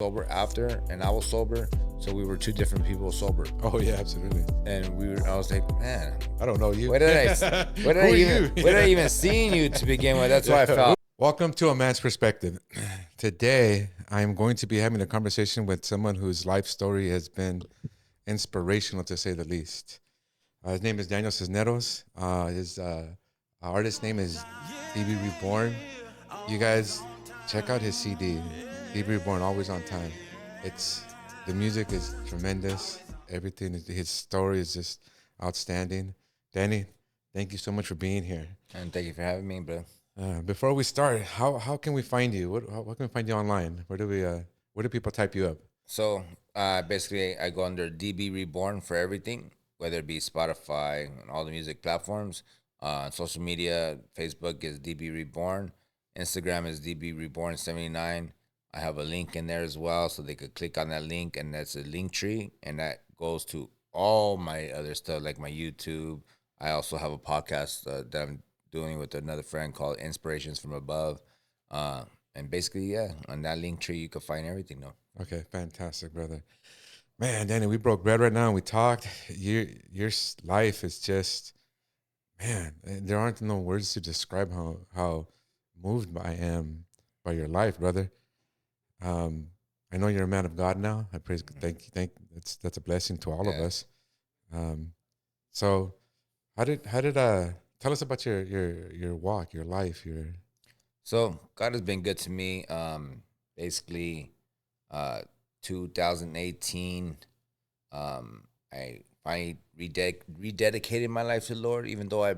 sober after, and I was sober, so we were two different people sober. Oh yeah, absolutely. And I was like, man, I don't know you. where did I even seen you to begin with? That's why I felt. Welcome to A Man's Perspective. Today, I'm going to be having a conversation with someone whose life story has been inspirational, to say the least. His name is Daniel Cisneros. His artist name is DB Reborn. You guys check out his CD, DB Reborn, always on time. The music is tremendous. Everything, his story is just outstanding. Danny, thank you so much for being here. And thank you for having me, bro. Before we start, how can we find you? What can we find you online? Where do people type you up? So basically, I go under DB Reborn for everything, whether it be Spotify and all the music platforms. Social media, Facebook is DB Reborn. Instagram is DB Reborn 79. I have a link in there as well, so they could click on that link, and that's a link tree, and that goes to all my other stuff, like my YouTube. I also have a podcast that I'm doing with another friend called Inspirations from Above. And basically, yeah, on that link tree, you can find everything, though. Okay, fantastic, brother. Man, Danny, we broke bread right now, and we talked. Your life is just, man, there aren't no words to describe how moved I am by your life, brother. I know you're a man of God now. I praise, thank you. That's a blessing to all of us. So how did tell us about your walk, your life, So God has been good to me. Basically, 2018, I finally rededicated my life to the Lord, even though I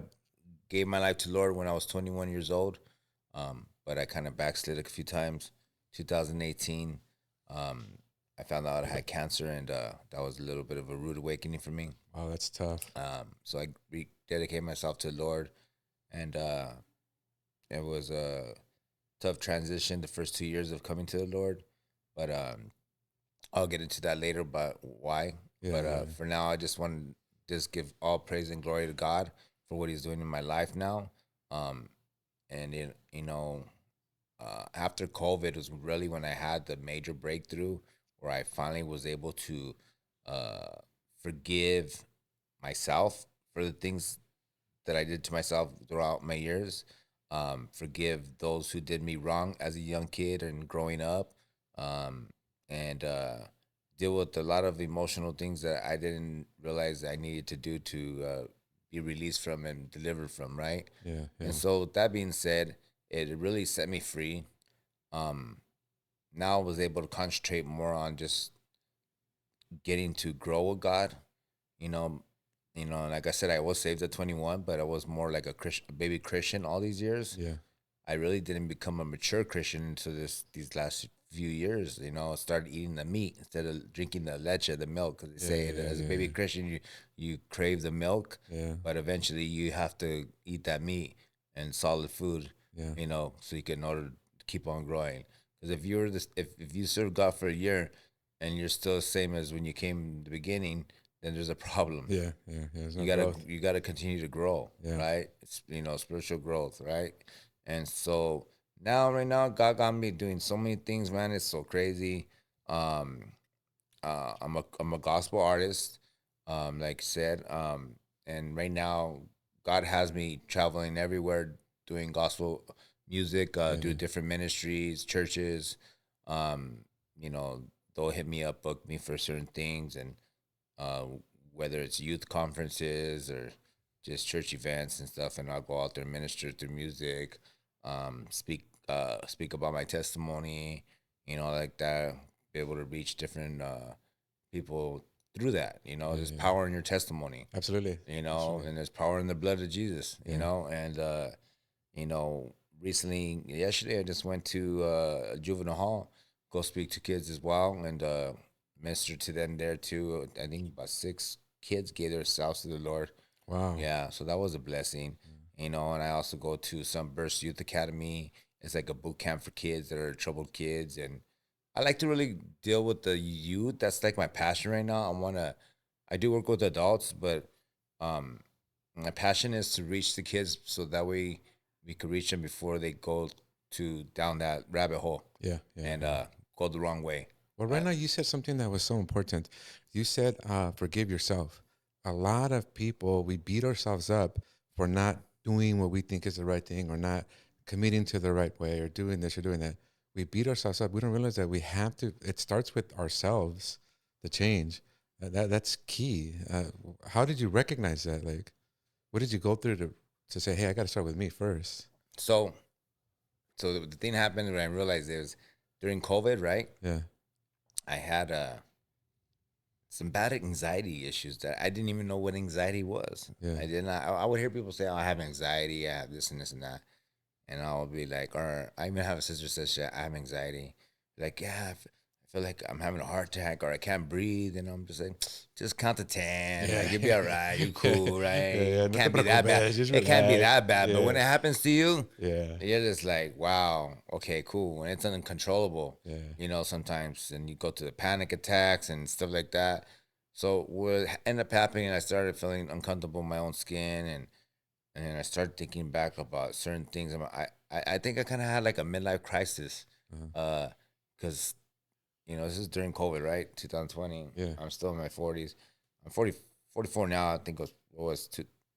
gave my life to the Lord when I was 21 years old. But I kind of backslid a few times. 2018, I found out I had cancer, and that was a little bit of a rude awakening for me. Oh, that's tough. So I rededicated myself to the Lord, and it was a tough transition the first 2 years of coming to the Lord. But I'll get into that later, but why. Yeah, but for now, I just want to just give all praise and glory to God for what he's doing in my life now. And, after COVID was really when I had the major breakthrough where I finally was able to forgive myself for the things that I did to myself throughout my years. Forgive those who did me wrong as a young kid and growing up. And deal with a lot of emotional things that I didn't realize I needed to do to be released from and delivered from, right? Yeah. And so with that being said, it really set me free. Now I was able to concentrate more on just getting to grow with God. Like I said, I was saved at 21, but I was more like a baby Christian all these years. Yeah. I really didn't become a mature Christian until these last few years. I started eating the meat instead of drinking the leche, the milk. Because they say that as a baby Christian, you crave the milk, but eventually you have to eat that meat and solid food. So you can in order to keep on growing. Because if you serve God for a year and you're still the same as when you came in the beginning, then there's a problem. Yeah. You gotta continue to grow, right? It's, spiritual growth, right? And so right now, God got me doing so many things, man. It's so crazy. I'm a gospel artist, like I said. And right now, God has me traveling everywhere, doing gospel music, do different ministries, churches. They'll hit me up, book me for certain things, and whether it's youth conferences or just church events and stuff, and I'll go out there and minister through music, speak about my testimony, like that, be able to reach different people through that. There's power in your testimony. Absolutely. And there's power in the blood of Jesus. And recently, yesterday, I just went to a juvenile hall, go speak to kids as well, and minister to them there too. I think about 6 kids gave themselves to the Lord. Wow. Yeah, so that was a blessing. And I also go to Sunburst Youth Academy. It's like a boot camp for kids that are troubled kids, and I like to really deal with the youth. That's like my passion right now. I do work with adults, but my passion is to reach the kids so that way we could reach them before they go down that rabbit hole. Yeah. And go the wrong way. Well, right Uh, now you said something that was so important. You said, forgive yourself. A lot of people, we beat ourselves up for not doing what we think is the right thing or not committing to the right way or doing this or doing that. We beat ourselves up. We don't realize that we have to, it starts with ourselves, the change. That's key. How did you recognize that? Like, what did you go through to say, hey, I got to start with me first? so so the thing happened when I realized it was during COVID, right? Yeah. I had some bad anxiety issues that I didn't even know what anxiety was. Yeah. I did not. I would hear people say, "Oh, I have anxiety. I have this and this and that," and I'll be like, or I even have a sister says, "Shit, I have anxiety." Like, yeah, I feel like I'm having a heart attack or I can't breathe, and I'm just like, just count to 10. Like, Yeah. you'll be all right. You cool, Yeah, right? yeah. It No te can't be that bad. preocupes. Just It can't be relax. that bad. But when Yeah. it happens to you, Yeah. you're just like, wow, okay, cool. When it's uncontrollable, Yeah. sometimes, and you go to the panic attacks and stuff like that. So what ended up happening, I started feeling uncomfortable in my own skin, and then I started thinking back about certain things. I think I kind of had like a midlife crisis, Uh-huh. because this is during COVID, right? 2020. Yeah. I'm still in my 40s. I'm 44 now. I think it was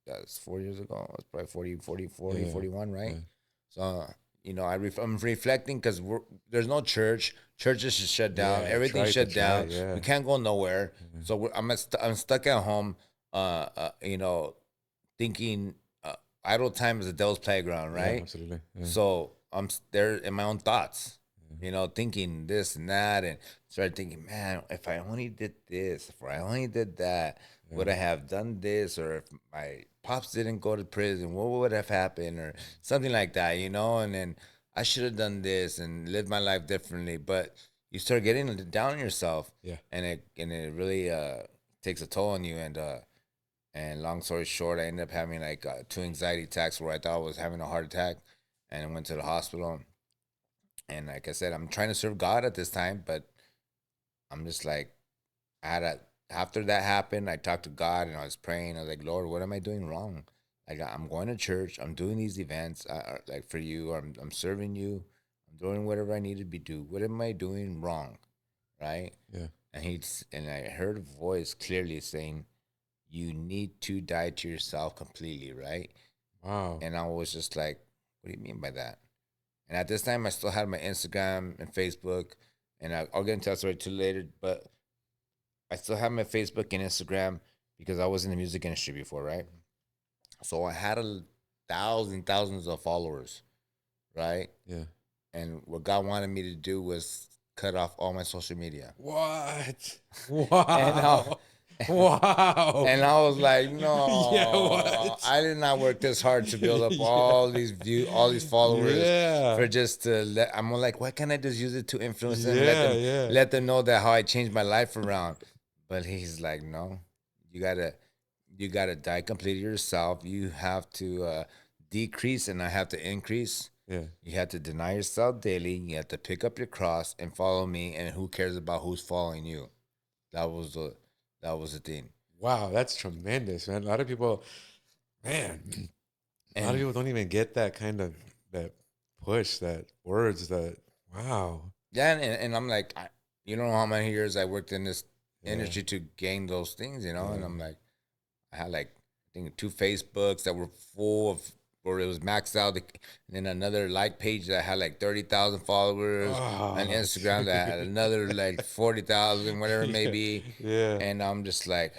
that's 4 years ago. It was probably 40, 40, 40, Yeah. 41, right? Yeah. So, I'm reflecting because there's no church. Churches is shut down. Yeah. Everything's Try. shut That's right. down. Yeah. We can't go nowhere. Mhm. So I'm stuck at home, thinking idle time is the devil's playground, Yeah. right? Absolutely. Yeah. So there in my own thoughts, Yeah. thinking this and that, and started thinking, man, if I only did this, if I only did that, Yeah. would I have done this? Or if my pops didn't go to prison, what would have happened? Or something like that, And then I should have done this and lived my life differently. But you start getting down on yourself, Yeah. and it really takes a toll on you. And long story short, I ended up having like two anxiety attacks where I thought I was having a heart attack, and I went to the hospital. And like I said, I'm trying to serve God at this time, but I'm just like, I had a after that happened, I talked to God and I was praying. I was like, Lord, what am I doing wrong? Like I'm going to church, I'm doing these events, like for you, I'm serving you, I'm doing whatever I need to be do. What am I doing wrong, right? Yeah. And I heard a voice clearly saying, you need to die to yourself completely, right? Wow. And I was just like, what do you mean by that? And at this time, I still had my Instagram and Facebook, and I'll get into that story too later. But I still have my Facebook and Instagram because I was in the music industry before, right? So I had thousands of followers, right? Yeah. And what God wanted me to do was cut off all my social media. What? And Wow. Wow. and I was like, Yeah. no, What? I did not work this hard to build up Yeah. all these followers Yeah. for just to let. I'm like, why can't I just use it to influence them, Yeah. Yeah. let them know that how I changed my life around? But he's like, no, you gotta, you gotta die completely yourself. You have to decrease, and I have to increase. Yeah. You have to deny yourself daily. You have to pick up your cross and follow me. And who cares about who's following you? That was the that was the thing. Wow. That's tremendous, man. A lot of people, man, a lot of And people don't even get that kind of that push, that words, that wow. yeah, and I'm like, you don't know how many years I worked in this Yeah. industry to gain those things, And Yeah. I'm like, I had like I think two Facebooks that were full of, or it was maxed out, and then another like page that had like 30,000 followers, on Oh, Instagram that had dude. another like 40,000, whatever it may Yeah. be, Yeah. and I'm just like,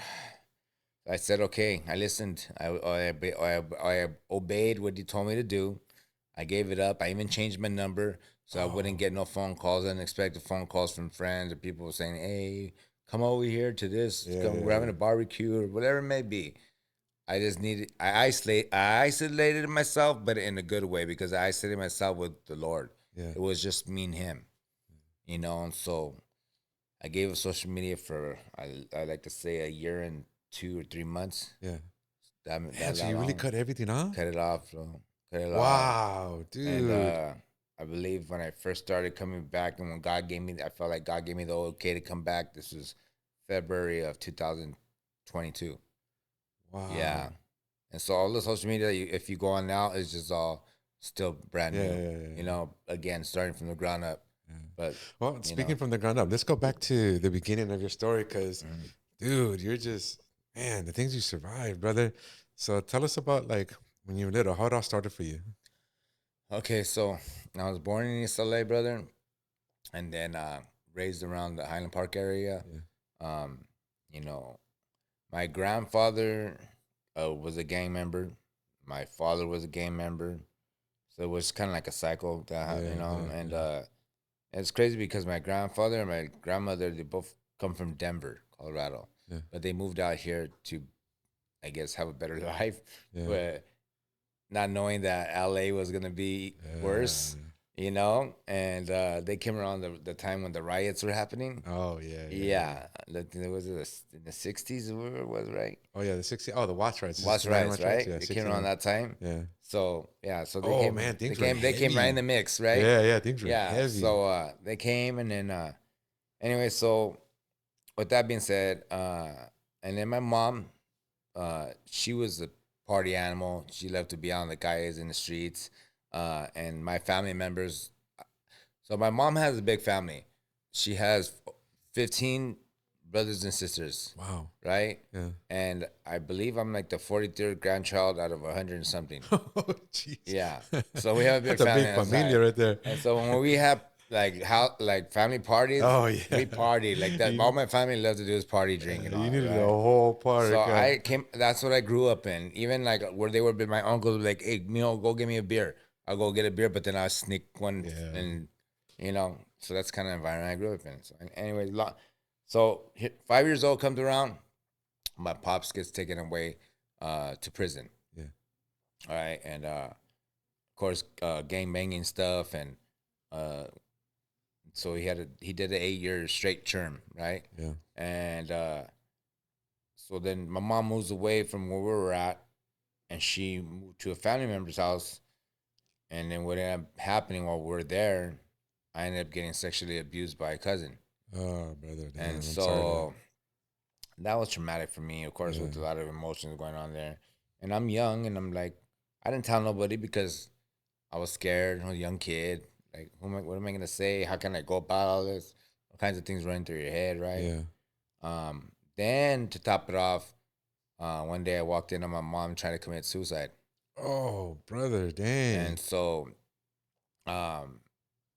I said, okay, I listened, I obeyed what he told me to do. I gave it up. I even changed my number so I wouldn't Oh, get no phone calls, unexpected phone calls from friends or people saying, "Hey, come over here to this. yeah, Come, yeah, we're having yeah. a barbecue or whatever it may be." I isolated myself, but in a good way because I isolated myself with the Lord. Yeah. It was just me and Him, And so I gave up social media for I like to say a year and 2 or 3 months. Yeah. Man, That so that you really long. cut everything off? Cut it off, bro. Cut it off. Wow, And dude. I believe when I first started coming back, and when God gave me, I felt like God gave me the okay to come back. This was February of 2022. Yeah, Wow. and so all the social media, if you go on now, is just all still brand Yeah, new. yeah, yeah, yeah. Again, starting from the ground up. But Well, you speaking know, from the ground up, let's go back to the beginning of your story because, mhm. dude, you're just, man, the things you survived, brother. So tell us about like when you were little, how it all started for you. Okay, so I was born in East LA, brother, and then raised around the Highland Park area. Yeah. Um, you know, my grandfather was a gang member. My father was a gang member. So it was kind of like a cycle that, Yeah. Yeah. and Yeah. it's crazy because my grandfather and my grandmother, they both come from Denver, Colorado, Yeah. but they moved out here to, I guess, have a better life. Yeah. But not knowing that LA was gonna be worse, Yeah. and they came around the time when the riots were happening. Oh, yeah. Yeah. Yeah. Yeah, it was in the '60s. It was right. Oh, yeah. The 60. Oh, the watch rights. The Watch 69 riots, watch rights. right? Yeah. They came around 69. that time. Yeah. So yeah, so Oh, man. Things were they came right in heavy. the mix, right? Yeah. Yeah. Things were Yeah. heavy. So they came, and then anyway. So with that being said, and then my mom, she was a party animal. She loved to be on the guys in the streets, and my family members. So my mom has a big family. She has 15 brothers and sisters, Wow. right? Yeah. And I believe I'm like the 43rd grandchild out of 100 and something. Oh, jeez. Yeah. So we have a big That's a family big on that familia side. right there. And so when we have like family parties, Oh, yeah. we party like that. All You, my family loves to do is party, drink, and you all, needed a right? whole party. So God. I came. That's what I grew up in. Even like where they would be, my uncle would be like, "Hey, go get me a beer." I'll go get a beer, but then I sneak one, Yeah. and so that's kind of environment I grew up in. So, anyways, 5 years old comes around, my pops gets taken away to prison. Yeah. All right, and of course, gang banging stuff, and uh, so he did an 8 year straight term, right? Yeah. And so then my mom moves away from where we were at, and she moved to a family member's house. And then what ended up happening while we were there, I ended up getting sexually abused by a cousin. Oh, brother. And Damn. I'm sorry to. so that was traumatic for me, of course, with a Yeah. lot of emotions going on there. And I'm young, and I'm like, I didn't tell nobody because I was scared. I was a young kid. Like, what am I gonna say? How can I go about all this? All kinds of things running through your head, right? Yeah. Then to top it off, one day I walked in on my mom trying to commit suicide, Oh, brother. Dang. and so um,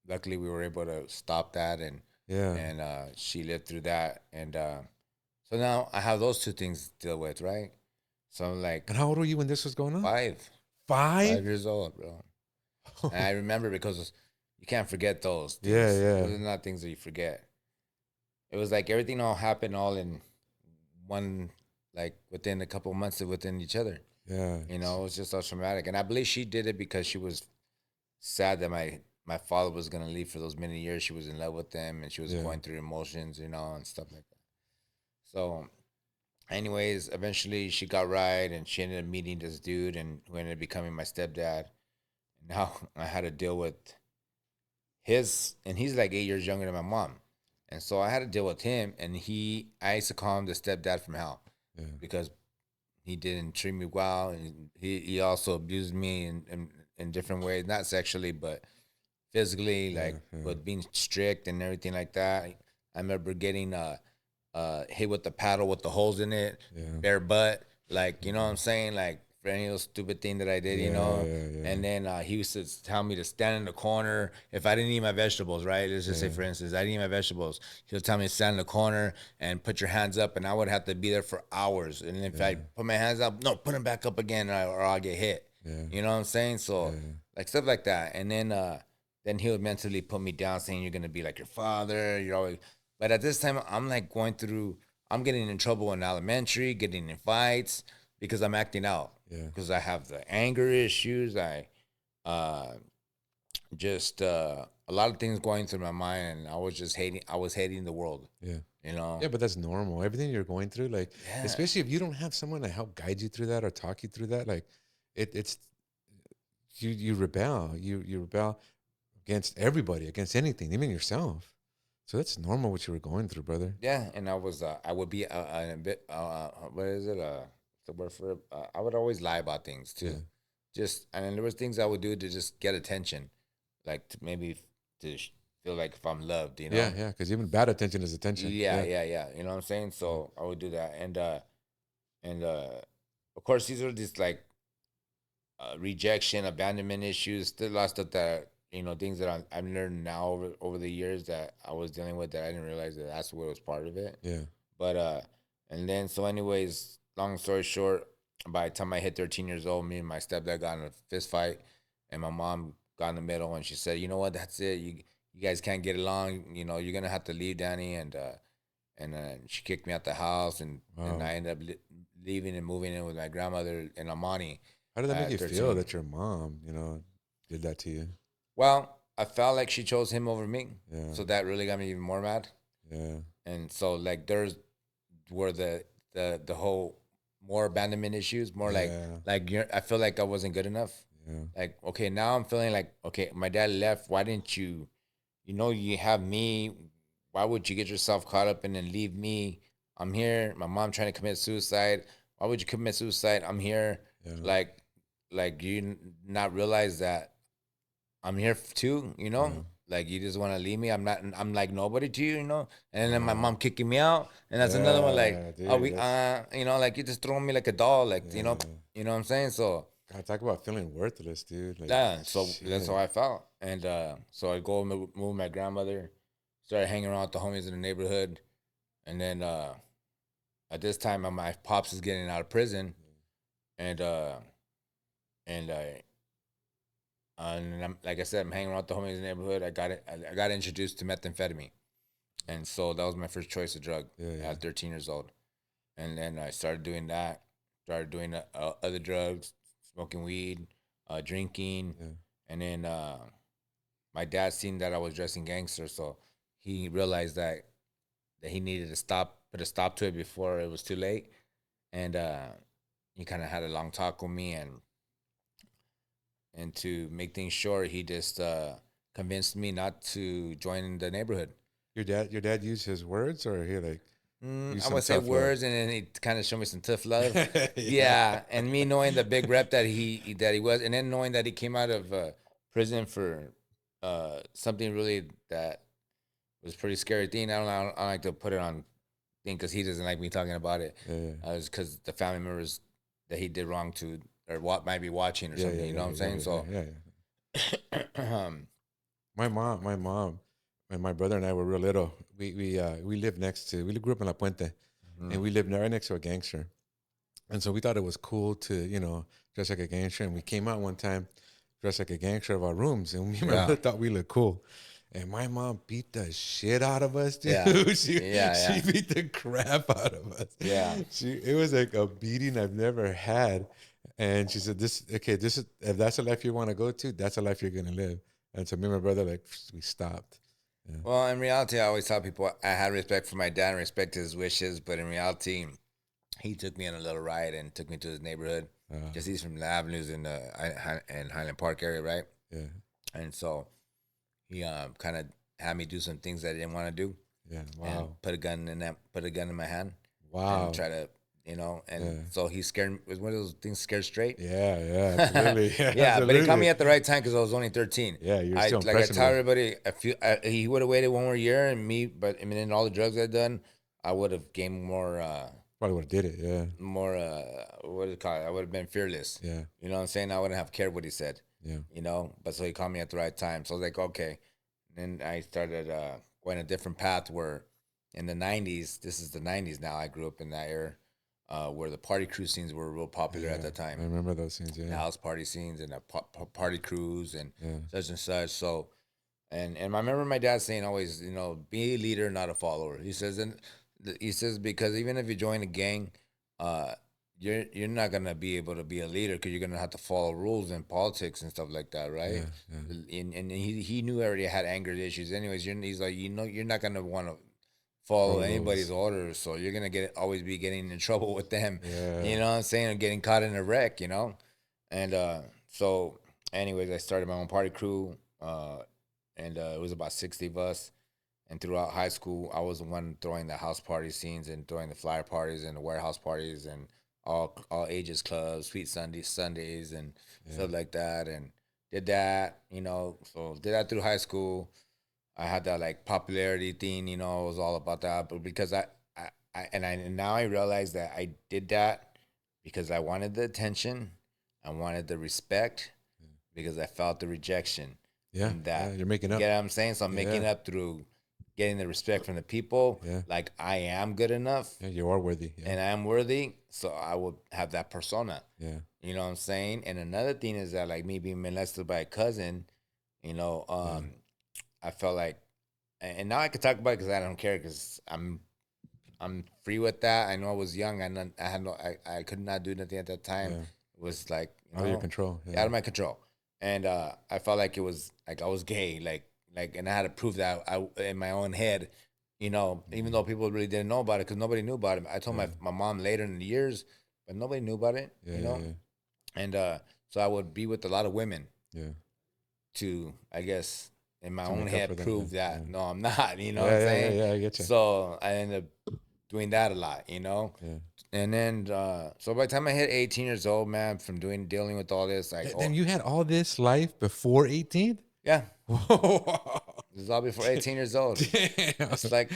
luckily we were able to stop that, and Yeah. she lived through that, and so now I have those two things to deal with, right? So I'm like And how old were you when this was going on? five, 5? 5 years old, bro. And I remember because you can't forget those Yeah. things. Yeah. Those are not things that you forget. It was like everything all happened all in one, like within a couple of months of within each other. Yeah. It was just so traumatic. And I believe she did it because she was sad that my father was gonna leave for those many years. She was in love with him, and she was Yeah. going through emotions, and stuff like that. So, anyways, eventually she got right, and she ended up meeting this dude, and who ended up becoming my stepdad. Now I had to deal with and he's like 8 years younger than my mom, and so I had to deal with him. And I used to call him the stepdad from hell Yeah. because he didn't treat me well, and he also abused me in different ways, not sexually, but physically, Yeah. like Yeah. with being strict and everything like that. I remember getting hit with the paddle with the holes in it, Yeah. bare butt, like you know what I'm saying, like for any of those stupid thing that I did, Yeah. Yeah. Yeah. And then he used to tell me to stand in the corner if I didn't eat my vegetables. Right? Let's just say, Yeah. for instance, I didn't eat my vegetables. He would tell me to stand in the corner and put your hands up, and I would have to be there for hours. And if I Yeah. put my hands up, no, put them back up again, or I'll get hit. Yeah. You know what I'm saying? So Yeah. like stuff like that, and then he would mentally put me down, saying you're gonna be like your father. You're always, but at this time, I'm like going through. I'm getting in trouble in elementary, getting in fights because I'm acting out. Yeah. Because I have the anger issues. I uh, just a lot of things going through my mind, and I was just hating. I was hating the world. Yeah. You know. Yeah, but that's normal. Everything you're going through, like, Yeah. especially if you don't have someone to help guide you through that or talk you through that, like, it's you rebel. You rebel against everybody, against anything, even yourself. So that's normal what you were going through, brother. Yeah, and I would be a bit what is it the word for it? I would always lie about things too. Yeah. Just and then there was things I would do to just get attention, like to maybe to feel like if I'm loved, you Yeah, know? yeah. Because even bad attention is attention. Yeah, Yeah, yeah, yeah. You know what I'm saying? yeah, So I would do that, and of course these are just like rejection, abandonment issues, still a lot of stuff that things that I'm learning now over the years that I was dealing with that I didn't realize that that's what was part of it. yeah. But and then so anyways, long story short, by the time I hit 13 years old, me and my stepdad got in a fist fight, and my mom got in the middle, and she said, "You know what? That's it. You guys can't get along. You know, you're gonna have to leave, Danny." And she kicked me out the house, and Wow. I ended up leaving and moving in with my grandmother and Amani How did that make at you feel 13. that your mom, did that to you? Well, I felt like she chose him over me, Yeah, so that really got me even more mad. yeah, And so like there's where the whole more abandonment issues, more yeah, like I feel like I wasn't good enough. yeah, Like okay, now I'm feeling like okay, my dad left. Why didn't you? You know, you have me. Why would you get yourself caught up in and leave me? I'm here. My mom trying to commit suicide. Why would you commit suicide? I'm here. yeah, Like, not realize that I'm here too, yeah. Like you just want to leave me. I'm not. I'm like nobody to you, And then my Wow. mom kicking me out, and that's another one. Like, Yeah, oh, dude, we, that's like you just throwing me like a doll, like yeah. you know what I'm saying. So God, talk about feeling worthless, dude. Like yeah, so that's how shit. I felt, and so I go move with my grandmother, started hanging around with the homies in the neighborhood, and then at this time my pops is getting out of prison, and and and I'm, like I said, I'm hanging around with the homies in the neighborhood. I got introduced to methamphetamine. And so that was my first choice of drug Yeah, yeah, at 13 years old. And then I started doing that, started doing other drugs, smoking weed, drinking. yeah. And then my dad seen that I was dressing gangster. So he realized that he needed to put a stop to it before it was too late. And he kind of had a long talk with me. And to make things short, he just convinced me not to join the neighborhood. Your dad used his words, or he like used I some would say tough love. words, and then he kind of showed me some tough love. Yeah, Yeah, and me knowing the big rep that he was, and then knowing that he came out of prison for something really that was pretty scary thing. I don't like to put it on thing because he doesn't like me talking about it. yeah, It's because the family members that he did wrong to or what might be watching or yeah, something. yeah, You yeah, know what I'm yeah, saying? yeah, yeah, So, yeah, yeah. My mom, and my brother and I were real little. We lived next to. We grew up in La Puente, and mhm. we lived right next to a gangster. And so we thought it was cool to, dress like a gangster. And we came out one time dressed like a gangster of our rooms. And me and my Yeah, brother thought we looked cool. And my mom beat the shit out of us, dude. yeah, she yeah, she yeah, beat the crap out of us. yeah. It was like a beating I've never had. And she said, this is if that's a life you want to go to, that's a life you're gonna live. And so me and my brother, like, we stopped. Yeah. Well, in reality, I always tell people I had respect for my dad and respect his wishes, but in reality, he took me on a little ride and took me to his neighborhood, Uh, just east from the avenues in the in Highland Park area, right? yeah. And so he kind of had me do some things that I didn't want to do, Yeah. and Wow. put a gun in my hand, and Wow. try to and Yeah. so he scared me. It was one of those things scared straight. Yeah. Yeah. Absolutely. Yeah. Yeah, but he caught Absolutely. me at the right time because I was only 13. Yeah, you're I still like I tell impressionable. everybody, he would have waited one more year and me, but I mean, in all the drugs I'd done, I would have gained more, Probably would have did it. Yeah, what do you call it? I would have been fearless. yeah, You know what I'm saying? I wouldn't have cared what he said. yeah, But so he caught me at the right time. So I was like, okay. And then I started going a different path where in the 90s, this is the 90s now. I grew up in that era where the party crew scenes were real popular at yeah. that I time, remember those scenes. the Yeah, house party scenes and the party crews and yeah, such and such. So, and I remember my dad saying always, be a leader, not a follower. He says, because even if you join a gang, uh, you're not gonna be able to be a leader because you're gonna have to follow rules in politics and stuff like that, right? yeah, yeah. And he knew I already had anger issues. Anyways, he's like, you're not gonna want to follow Follow anybody's those. orders, so you're gonna always be getting in trouble with them. Yeah, You know what I'm saying? Or getting caught in a wreck. And so, anyways, I started my own party crew, and it was about 60 of us. And throughout high school, I was the one throwing the house party scenes and throwing the flyer parties and the warehouse parties and all ages clubs, sweet Sundays, and yeah, stuff like that. And did that, so did that through high school. I had that like popularity thing, you know, it was all about that. But because and now I realize that I did that because I wanted the attention, I wanted the respect, because I felt the rejection Yeah, in yeah, that. you're making You up. get what I'm saying? So I'm Yeah, making up through getting the respect from the people. yeah, Like I am good enough yeah. You are worthy. Yeah, and I am worthy, so I will have that persona. yeah, You know what I'm saying? And another thing is that like me being molested by a cousin, you know, yeah, I felt like, and now I can talk about it because I don't care because I'm free with that. I know I was young. I had no, I could not do nothing at that time. yeah. It was like, Out of your control. out Yeah, of my control. And I felt like it was like I was gay, and I had to prove that I in my own head, you know, even though people really didn't know about it because nobody knew about it. I told yeah, my mom later in the years, but nobody knew about it, yeah, you yeah, know. yeah, And so I would be with a lot of women yeah. to, I guess, in my To own make up for head, that. Yeah, prove yeah, that no, I'm not. You know what I'm yeah, yeah, yeah, saying? yeah. I get you. So I ended up doing that a lot, you know. Yeah. And then, so by the time I hit 18 years old, man, from dealing with all this, like, Then oh, you had all this life before 18? yeah, Whoa. this is all before 18 years old. Damn. It's like,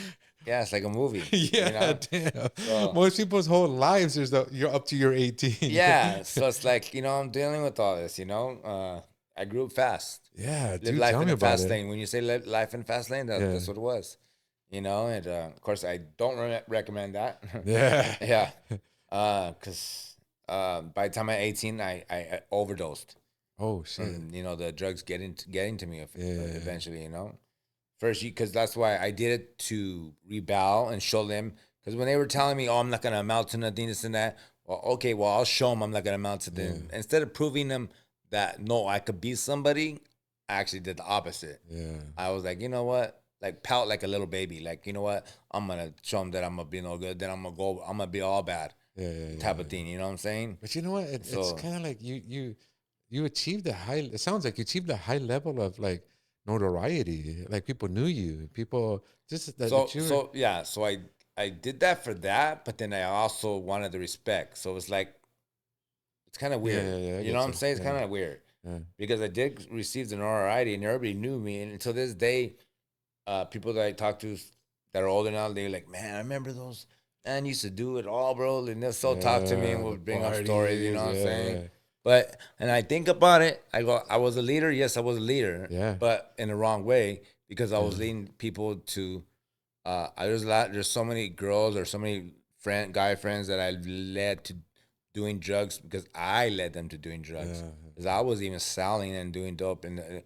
yeah, it's like a movie, you Yeah, know. damn. So Most people's whole lives is that you're up to your 18. yeah, so it's like, you know, I'm dealing with all this, you know. I grew up fast, Yeah, live dude, life tell in me a about fast it. lane. When you say live life in a fast lane, Yeah. that's what it was, you know. And of course, I don't recommend that. Yeah. Yeah, because by the time I'm 18, I overdosed. Oh shit. From, you know, the drugs getting to me Yeah. eventually, you know. First, because that's why I did it, to rebel and show them. Because when they were telling me, "Oh, I'm not gonna amount to nothing," this and that. Well, okay, well, I'll show them I'm not gonna amount to Yeah. them. Instead of proving them that no, I could be somebody, I actually did the opposite. Yeah. I was like, you know what? Like pout like a little baby. Like, you know what? I'm gonna show them that I'm gonna be no good. Then I'm gonna be all bad, Yeah. Yeah. type Yeah. of thing. You know what I'm saying? But you know what? It's So kind of like you achieved a high. It sounds like you achieved a high level of like notoriety. Like people knew you. People just that So you were. so yeah, so I did that for that, but then I also wanted the respect. So it's like it's kind of Yeah. weird. Yeah. Yeah. I You know what get I'm you. saying? It's Yeah. kind of weird Yeah. because I did receive the notoriety and everybody knew me. And until this day, people that I talk to that are older now, they're like, "Man, I remember those. Man used to do it all, bro." And they'll still talk to me and Yeah. will The bring up stories. You know parties. what I'm Yeah. saying? Yeah. But and I think about it, I go, I was a leader. Yes, I was a leader, Yeah. but in the wrong way because I Yeah. was leading people to there's so many girls or so many guy friends that I led to doing drugs because I led them to doing drugs. Yeah. Because I was even selling and doing dope and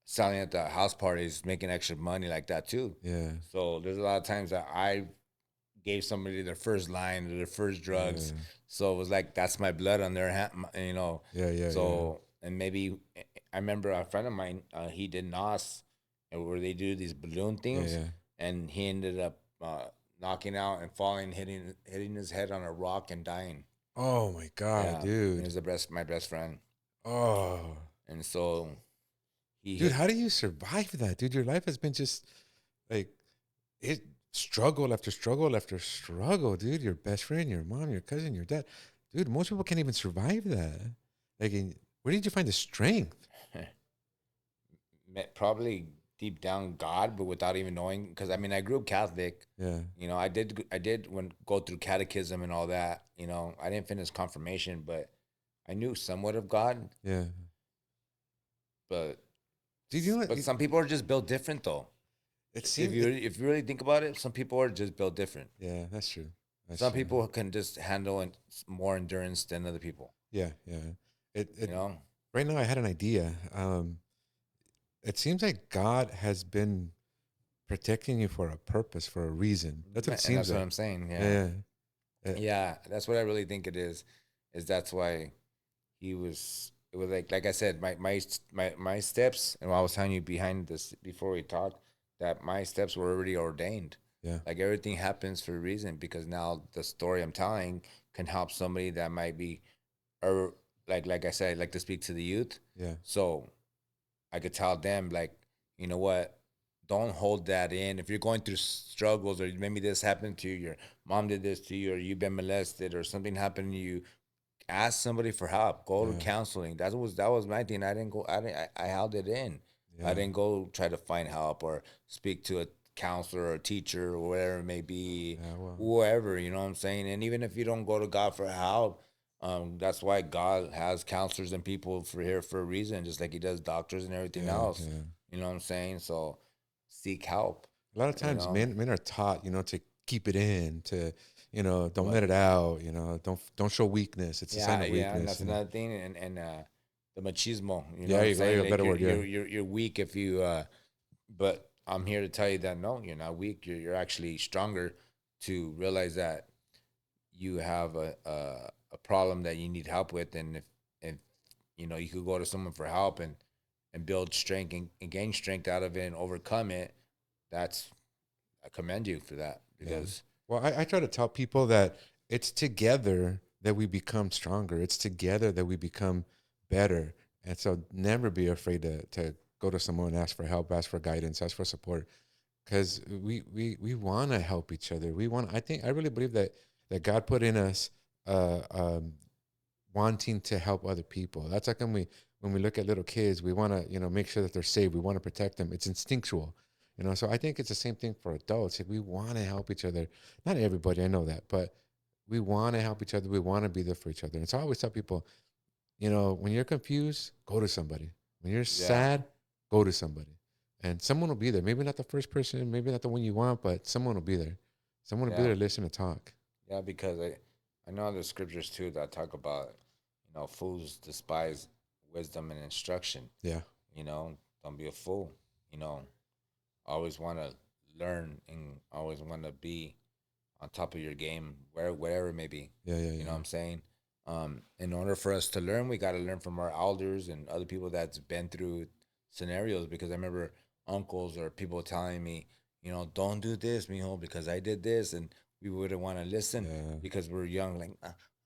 selling at the house parties, making extra money like that too. Yeah. So there's a lot of times that I gave somebody their first line or their first drugs. Yeah. So it was like that's my blood on their hand, you know. Yeah. Yeah. Yeah. So and maybe I remember a friend of mine, he did NOS, and where they do these balloon Yeah. things, Yeah. and he ended up knocking out and falling, hitting his head on a rock and dying. Oh my God, Yeah, he dude. was my best friend, Oh, and so he dude, hit. how do you survive that, dude? Your life has been just like it struggle after struggle after struggle, dude. Your best friend, your mom, your cousin, your dad, dude. Most people can't even survive that. Like, where did you find the strength? Probably deep down God, but without even knowing. Because I mean, I grew up Catholic. Yeah, You know, I did when go through catechism and all that. You know, I didn't finish confirmation, but I knew somewhat of God. yeah. But Did you know what? some people are just built different, though. It If seemed. you if you really think about it, some people are just built different. Yeah, that's true. That's Some true. people can just handle more endurance than other people. Yeah, yeah. It, You it. know, Right now, I had an idea. It seems like God has been protecting you for a purpose, for a reason. That's what it and seems that's what like. I'm saying. Yeah, Yeah, yeah, yeah, that's what I really think it is. Is that's why he was. It was like I said, my steps, and I was telling you behind this before we talked, that my steps were already ordained. yeah, Like everything happens for a reason because now the story I'm telling can help somebody that might be, or like I said, I like to speak to the youth. yeah, So I could tell them like, you know what, don't hold that in. If you're going through struggles or maybe this happened to you, your mom did this to you, or you've been molested, or something happened to you, ask somebody for help. Go to yeah, counseling. That was my thing. I didn't go. I held it in. I Yeah. didn't go try to find help or speak to a counselor or a teacher or whatever it may be, Yeah. Well. whoever, you know what I'm saying? And even if you don't go to God for help, that's why God has counselors and people for here for a reason, just like he does doctors and everything Yeah. else. Yeah. You know what I'm saying? So seek help, A lot of you times, know? men are taught, to keep it in, to, don't What? let it out, don't show weakness. It's a sign Yeah, of yeah, and weakness, that's another thing, and the machismo. You know Yeah, what I'm you go. There you saying? go. Like Better word. Yeah. you're weak if you. But I'm here to tell you that no, you're not weak. You're actually stronger to realize that you have a problem that you need help with, and if you could go to someone for help and build strength and gain strength out of it and overcome it. That's I commend you for that Yeah. because Well, I try to tell people that it's together that we become stronger. It's together that we become better. And so never be afraid to go to someone and ask for help, ask for guidance, ask for support. Because we want to help each other. I really believe that God put in us uh, um, wanting to help other people. That's like when we look at little kids, we want to make sure that they're safe. We want to protect them. It's instinctual, So I think it's the same thing for adults. If we want to help each other, not everybody, I know that, but we want to help each other. We want to be there for each other. And so I always tell people, when you're confused, go to somebody. When you're yeah, sad, go to somebody, and someone will be there. Maybe not the first person, maybe not the one you want, but someone will be there. Someone will be yeah, there to listen and talk. yeah. Because I know there's scriptures too that talk about fools despise wisdom and instruction. Yeah, Don't be a fool. You know, always want to learn and always want to be on top of your game, wherever it may be. yeah, yeah, You know yeah, what I'm saying? In order for us to learn, we got to learn from our elders and other people that's been through scenarios. Because I remember uncles or people telling me, don't do this, mijo, because I did this, and we wouldn't want to listen yeah, because we're young. Like,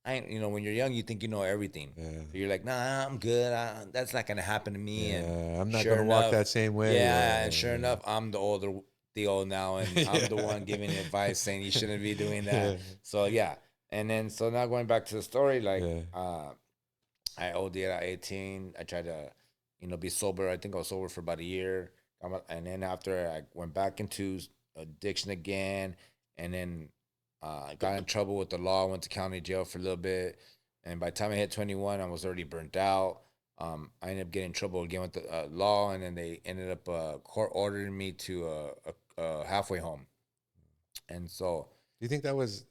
I, ain't-" when you're young, you think you know everything. yeah. So you're like, nah, I'm good. That's not gonna happen to me. And Yeah, I'm not sure gonna walk enough, that same way. yeah, and Yeah, sure enough, I'm the old now, and I'm the yeah, one giving advice saying you shouldn't be doing that. yeah, So yeah, and then so now going back to the story, like yeah. I OD'd at 18. I tried to, be sober. I think I was sober for about a year, and then after I went back into addiction again, and then I got in trouble with the law. Went to county jail for a little bit, and by the time I hit 21, I was already burnt out. I ended up getting in trouble again with the law, and then they ended up court ordering me to a halfway home, and so Do you think that was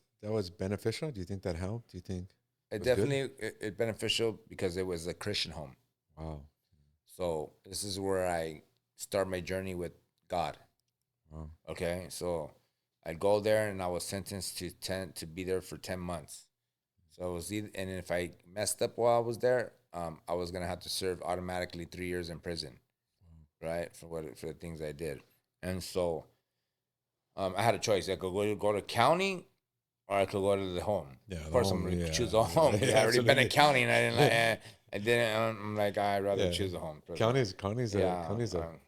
beneficial? Do you think that helped? Do you think it it was good? definitely it beneficial because it was a Christian home. Wow, So this is where I start my journey with God. wow. Okay, so I go there and I was sentenced to be there for 10 months. So it was either, and if I messed up while I was there, I was gonna have to serve automatically 3 years in prison, right, for the things I did. And so I had a choice. I could go to county or I could go to the home. Yeah, Of the course, I'm home. gonna Yeah, choose the yeah, home because yeah, I already been at absolutely. county and I didn't like. I didn't. I'm like I'd rather Yeah, choose the home. But, county's a yeah,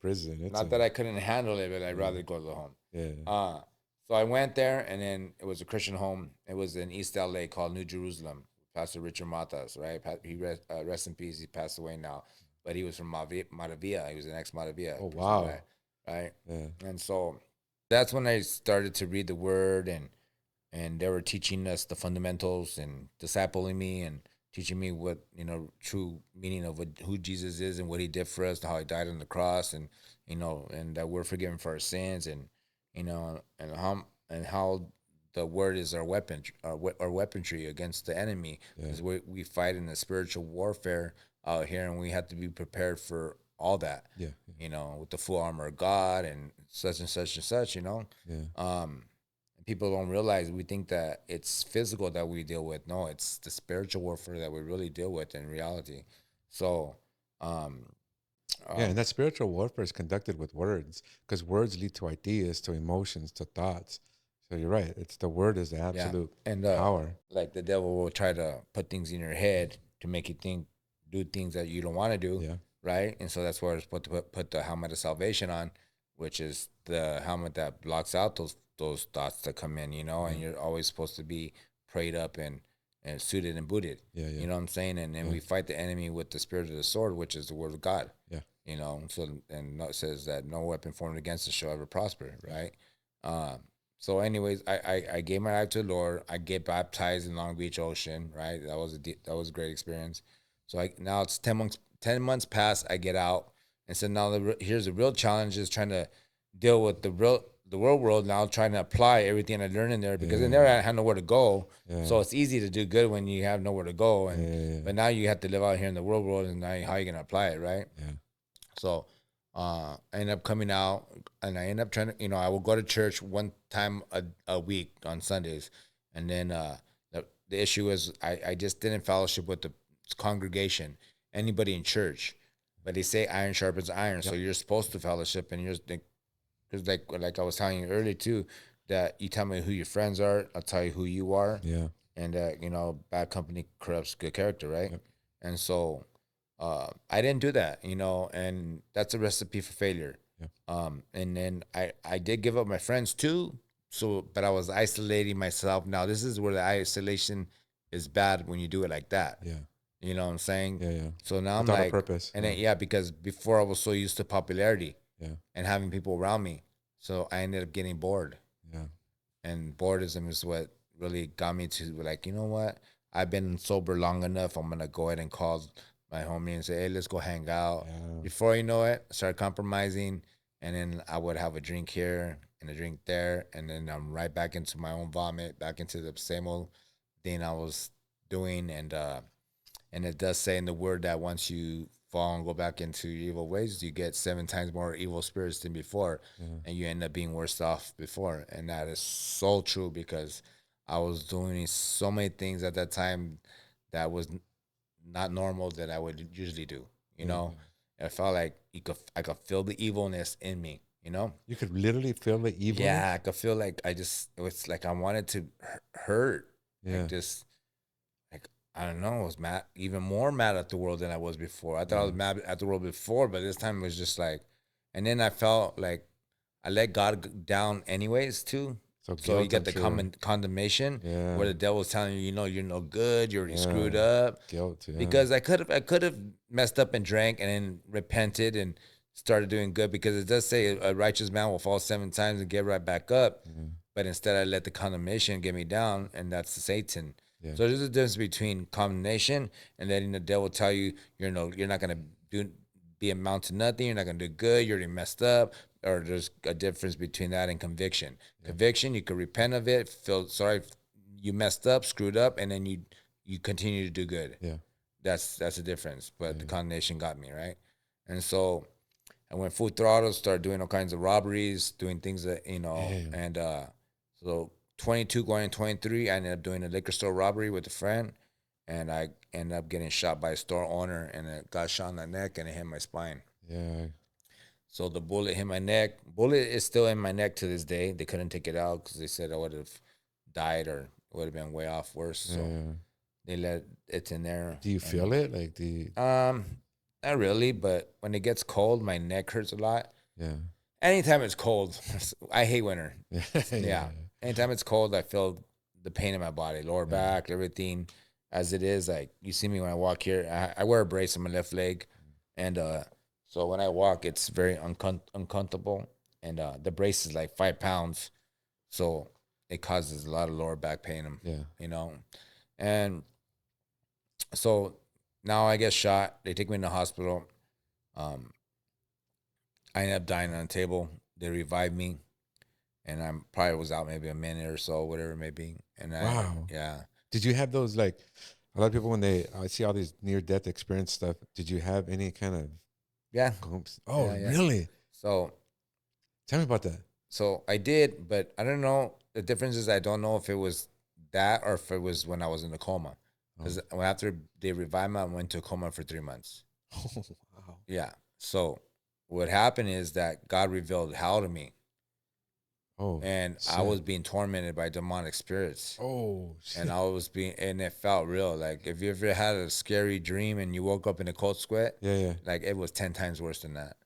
prison. It's not a that I couldn't handle it, but I'd yeah, rather go to the home. yeah. Uh, so I went there, and then it was a Christian home. It was in East LA called New Jerusalem. Pastor Richard Matas, right? He rest in peace. He passed away now, but he was from Matavia. He was an ex Matavia Oh person, wow. right? Yeah, And so that's when I started to read the Word, and they were teaching us the fundamentals and discipling me and teaching me what true meaning of who Jesus is and what he did for us, how he died on the cross, and and that we're forgiven for our sins, and and how the word is our weapon, our weaponry against the enemy, yeah, because we fight in a spiritual warfare out here, and we have to be prepared for all that, yeah, with the full armor of God and such and such and such, yeah. um, people don't realize, we think that it's physical that we deal with. No, it's the spiritual warfare that we really deal with in reality. So, um, Yeah, and um, that spiritual warfare is conducted with words because words lead to ideas, to emotions, to thoughts. So you're right. It's the word is the yeah, absolute and power. like the devil will try to put things in your head to make you do things that you don't want to do, Yeah, right? And so that's why we're supposed to put the helmet of salvation on, which is the helmet that blocks out those thoughts that come in, yeah, and you're always supposed to be prayed up and suited and booted. yeah, yeah, You know what I'm saying? And yeah, we fight the enemy with the spirit of the sword, which is the word of God. yeah. So and it says that no weapon formed against us shall ever prosper, right? Um, so, anyways, I gave my life to the Lord. I get baptized in Long Beach Ocean, right? That was a great experience. So now it's 10 months. 10 months past, I get out, and so now here's the real challenge is trying to deal with the real world now, trying to apply everything I learned in there because in there Yeah. I had nowhere to go. Yeah. So it's easy to do good when you have nowhere to go, Yeah. Yeah. but now you have to live out here in the real world, and now how are you gonna apply it, right? Yeah. So I end up coming out and I end up trying to, I will go to church one time a week on Sundays. And then the issue is I just didn't fellowship with the congregation, anybody in church. But they say iron sharpens iron. So Yep. you're supposed to fellowship and because like I was telling you earlier too, that you tell me who your friends are, I'll tell you who you are. Yeah. And, bad company corrupts good character, right? Yep. And so I didn't do that, and that's a recipe for failure. Yeah. And then I did give up my friends too. So, but I was isolating myself. Now, this is where the isolation is bad when you do it like that. Yeah. You know what I'm saying? Yeah. Yeah. So now I'm Without a like, purpose. and Yeah. then, yeah, because before I was so used to popularity Yeah. and having people around me. So I ended up getting bored. Yeah. And boredom is what really got me to like, you know what? I've been sober long enough. I'm gonna go ahead and call my homie and say, hey, let's go hang out. Yeah. Before you know it, start compromising, and then I would have a drink here and a drink there, and then I'm right back into my own vomit, back into the same old thing I was doing, and it does say in the word that once you fall and go back into your evil ways, you get 7 times more evil spirits than before, Yeah. and you end up being worse off before. And that is so true because I was doing so many things at that time that was not normal that I would usually do. You Yeah. know, I felt like I could feel the evilness in me. You know, You could literally feel the yeah, evilness. I could feel like it was like I wanted to hurt, Yeah. like just like I don't know, I was mad, even more mad at the world than I was before. I thought I Yeah. was mad at the world before, but this time it was just like, and then I felt like I let God down anyways too. So So you guilt, get I'm the sure. condemnation Yeah. where the devil's telling you, you're no good, you're already Yeah. screwed up. Guilt. Yeah. Because I could have messed up and drank and then repented and started doing good because it does say a righteous man will fall 7 times and get right back up. Yeah. But instead, I let the condemnation get me down, and that's Satan. Yeah. So there's a difference between condemnation and letting the devil tell you you're not gonna do be amount to nothing. You're not gonna do good. You're already messed up. Or there's a difference between that and conviction. Yeah. Conviction, you could repent of it, feel sorry you messed up, screwed up, and then you continue to do good. Yeah. That's the difference. But the Yeah. condemnation got me right, and so I went full throttle, started doing all kinds of robberies, doing things that Damn. and so 22 going in 23, I ended up doing a liquor store robbery with a friend, and I ended up getting shot by a store owner, and it got shot in the neck, and it hit my spine. Yeah. So the bullet hit my neck. Bullet is still in my neck to this day. They couldn't take it out because they said I would have died or it would have been way off worse. So Yeah. they let it in there. Do you feel it? Like Um, not really, but when it gets cold, my neck hurts a lot. yeah. Anytime it's cold, I hate winter. Yeah. Yeah. Anytime it's cold, I feel the pain in my body, lower back, everything. As it is, like you see me when I walk here, I wear a brace on my left leg, and so when I walk, it's very uncomfortable, and the brace is like 5 pounds, so it causes a lot of lower back pain. Yeah. You know, and so now I get shot. They take me in the hospital. Um, I end up dying on the table. They revive me, and I'm probably was out maybe a minute or so, whatever it may be. And Wow. yeah, Did you have those like a lot of people when they I see all these near death experience stuff? Did you have any kind of yeah, glimpse? Oh, yeah. really? So Tell me about that. so I did, but I don't know. The difference is I don't know if it was that or if it was when I was in a coma. Because after they revived me, I went to a coma for 3 months. Oh, wow. Yeah. So what happened is that God revealed hell to me, Oh, and I shit. was being tormented by demonic spirits. Oh, shit. And I was being, and it felt real. Like if you ever had a scary dream and you woke up in a cold sweat, Yeah, yeah. like it was 10 times worse than that.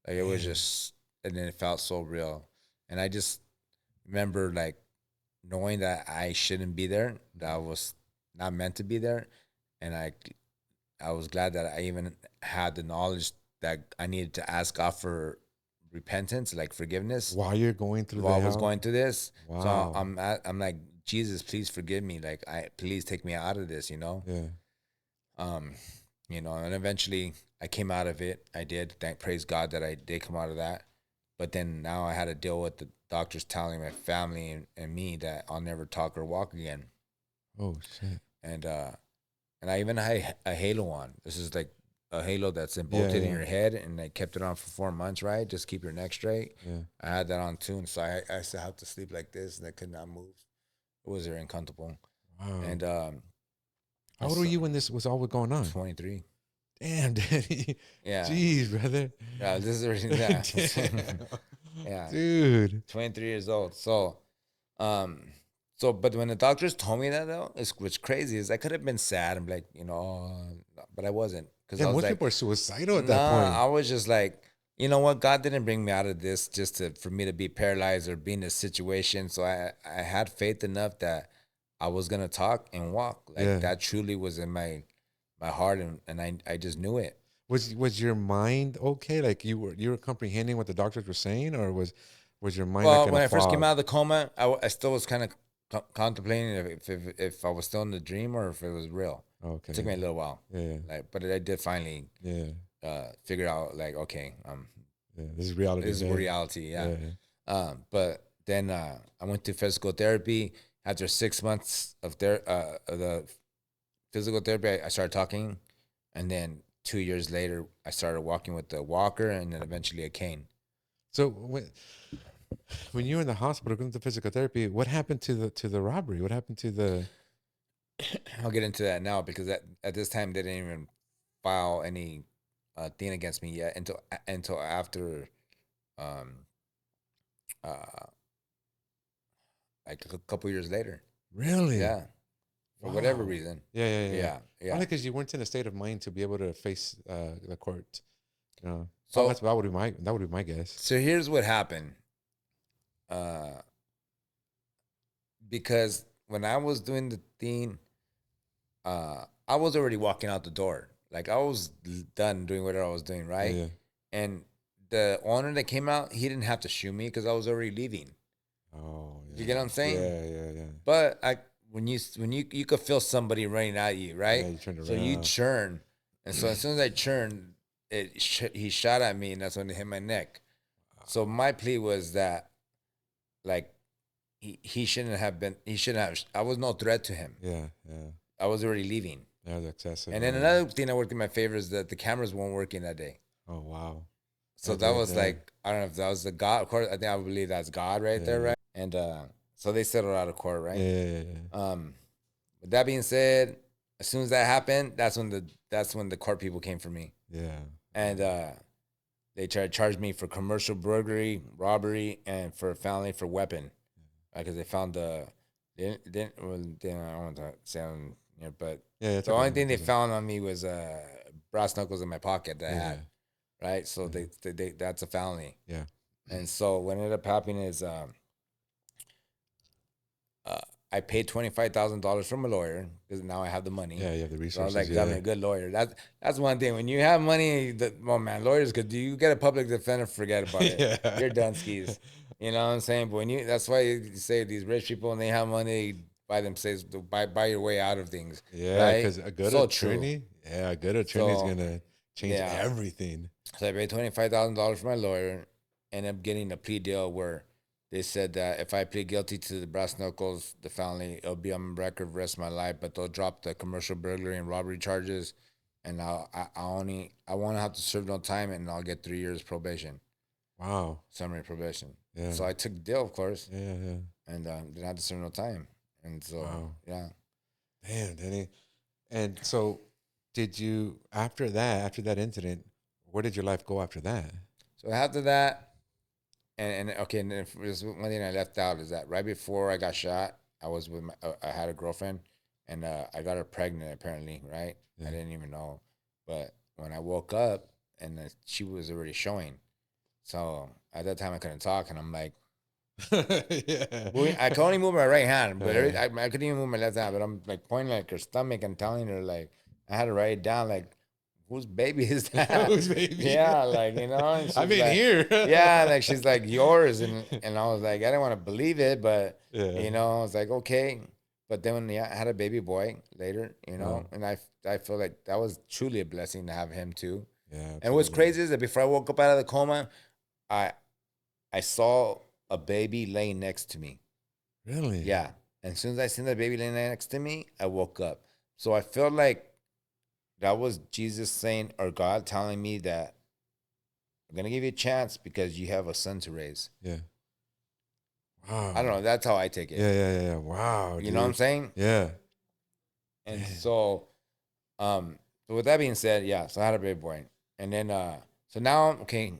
Like it was Damn. just, and then it felt so real. And I just remember like knowing that I shouldn't be there, that I was not meant to be there, and I was glad that I even had the knowledge that I needed to ask God for repentance, like forgiveness, While you're going through the while I was hell. going through this. So Wow. I'm like, Jesus, please forgive me. Like, please take me out of this. Yeah. Um, and eventually I came out of it. I did. Praise God that I did come out of that. But then now I had to deal with the doctors telling my family and me that I'll never talk or walk again. Oh shit. And I even had a halo on. This is like a halo that's Yeah. bolted in Yeah. your head, and I kept it on for 4 months, right? Just keep your neck straight. Yeah. I had that on too, and so I still have to sleep like this, and I could not move. It was very uncomfortable. Wow. And How old were you when this was all going on? 23. Damn, Danny. Yeah. Jeez, brother. Yeah, this is already yeah. Damn. Yeah. Dude. 23 years old. Um, but when the doctors told me that though, what's crazy is I could have been sad and be like, but I wasn't because I Damn, was most like, people are suicidal at that nah, point. I was just like, you know what? God didn't bring me out of this just for me to be paralyzed or be in this situation. So I had faith enough that I was gonna talk and walk. Like Yeah. that truly was in my heart, and I just knew it. Was your mind okay? Like you were comprehending what the doctors were saying, or was your mind like Well, in a when I first came fog? out of the coma, I still was kind of contemplating if I was still in the dream or if it was real. It took Okay. me a little while, Yeah. like, but I did finally Yeah. figure out like, okay, Yeah. This is reality, this is man. reality, yeah. Yeah. But then I went to physical therapy. After 6 months of the physical therapy, I started talking, and then 2 years later, I started walking with the walker, and then eventually a cane. So when you were in the hospital going to physical therapy, what happened to the robbery? What happened to the? I'll get into that now because at this time they didn't even file any thing against me yet until after um uh like a couple years later. Really? Yeah, for whatever Wow. reason. Yeah, yeah, yeah. Yeah, yeah. Probably because you weren't in a state of mind to be able to face the court. So That would be my guess. so here's what happened. Uh, because when I was doing the thing, I was already walking out the door. Like I was done doing whatever I was doing, Yeah, right? yeah. And the owner that came out, he didn't have to shoot me because I was already leaving. Oh, You yeah. get what I'm saying? Yeah, yeah, yeah. But when you could feel somebody running at you, Yeah, right? you turned So you around. churn, and so as soon as I churned, he shot at me, and that's when it hit my neck. So my plea was that like he shouldn't have been. He shouldn't have. I was no threat to him. Yeah, yeah. I was already leaving. That was excessive, And then man. another thing that worked in my favor is that the cameras weren't working that day. Oh, wow. So that was like I don't know if that was the God. Of course, I think I would believe that's God right there, Yeah, right? And so they settled out of court, yeah, right? yeah, yeah. With that being said, as soon as that happened, that's when the court people came for me, Yeah. and they tried to charge me for commercial burglary, robbery, and for felony for weapon, because they found I don't want to say on here, but Yeah, it's the okay, only man. thing It's they okay. found on me was brass knuckles in my pocket that I Yeah, had, right? So yeah, they that's a felony, yeah. and so what ended up happening is uh, I paid $25,000 from a lawyer because now I have the money. Yeah, you have the So I was resources. like, got me Yeah. a good lawyer. That's one thing. When you have money, well, man, lawyers could do. You get a public defender, forget about it. Yeah. You're done skis. You know what I'm saying? But that's why you say these rich people and they have money by themselves, buy your way out of things, Yeah, right? because a good So true. attorney, yeah, a good attorney is So gonna change yeah, everything. so I paid $25,000 for my lawyer. Ended up getting a plea deal where they said that if I plead guilty to the brass knuckles, the felony, it'll be on record for the rest of my life. But they'll drop the commercial burglary and robbery charges, and I won't have to serve no time, and I'll get 3 years probation, Wow. summary probation. Yeah. So I took the deal, of course, Yeah, yeah. and didn't have to serve no time. And so Wow. yeah, Damn, Danny. And so, did you after that incident, where did your life go after that? so after that, and okay, and then there's one thing I left out is that right before I got shot, I was with I had a girlfriend, and I got her pregnant apparently, right? I Yeah. didn't even know, but when I woke up, and she was already showing, so at that time I couldn't talk, and I'm like, Yeah. I could only move my right hand, but Uh, I couldn't even move my left hand, but I'm like pointing at her stomach and telling her like I had to write it down like whose baby is that? Whose baby? Yeah, like, and I've she's been like, here. yeah, like she's like yours, and I was like, I didn't want to believe it, but Yeah. I was like, okay. But then when I had a baby boy later, Oh, and I feel like that was truly a blessing to have him too. yeah, And what's absolutely. crazy is that before I woke up out of the coma, I I saw a baby laying next to me. Really? Yeah. And as soon as I seen the baby laying next to me, I woke up. So I felt like that was Jesus saying, or God telling me that I'm gonna give you a chance because you have a son to raise. Yeah. I don't Wow. know. That's how I take it. Yeah, yeah, yeah, yeah. Wow, You know what I'm dude. saying? Yeah. And Man. um, so with that being said, yeah. So I had a baby boy, and then so now okay.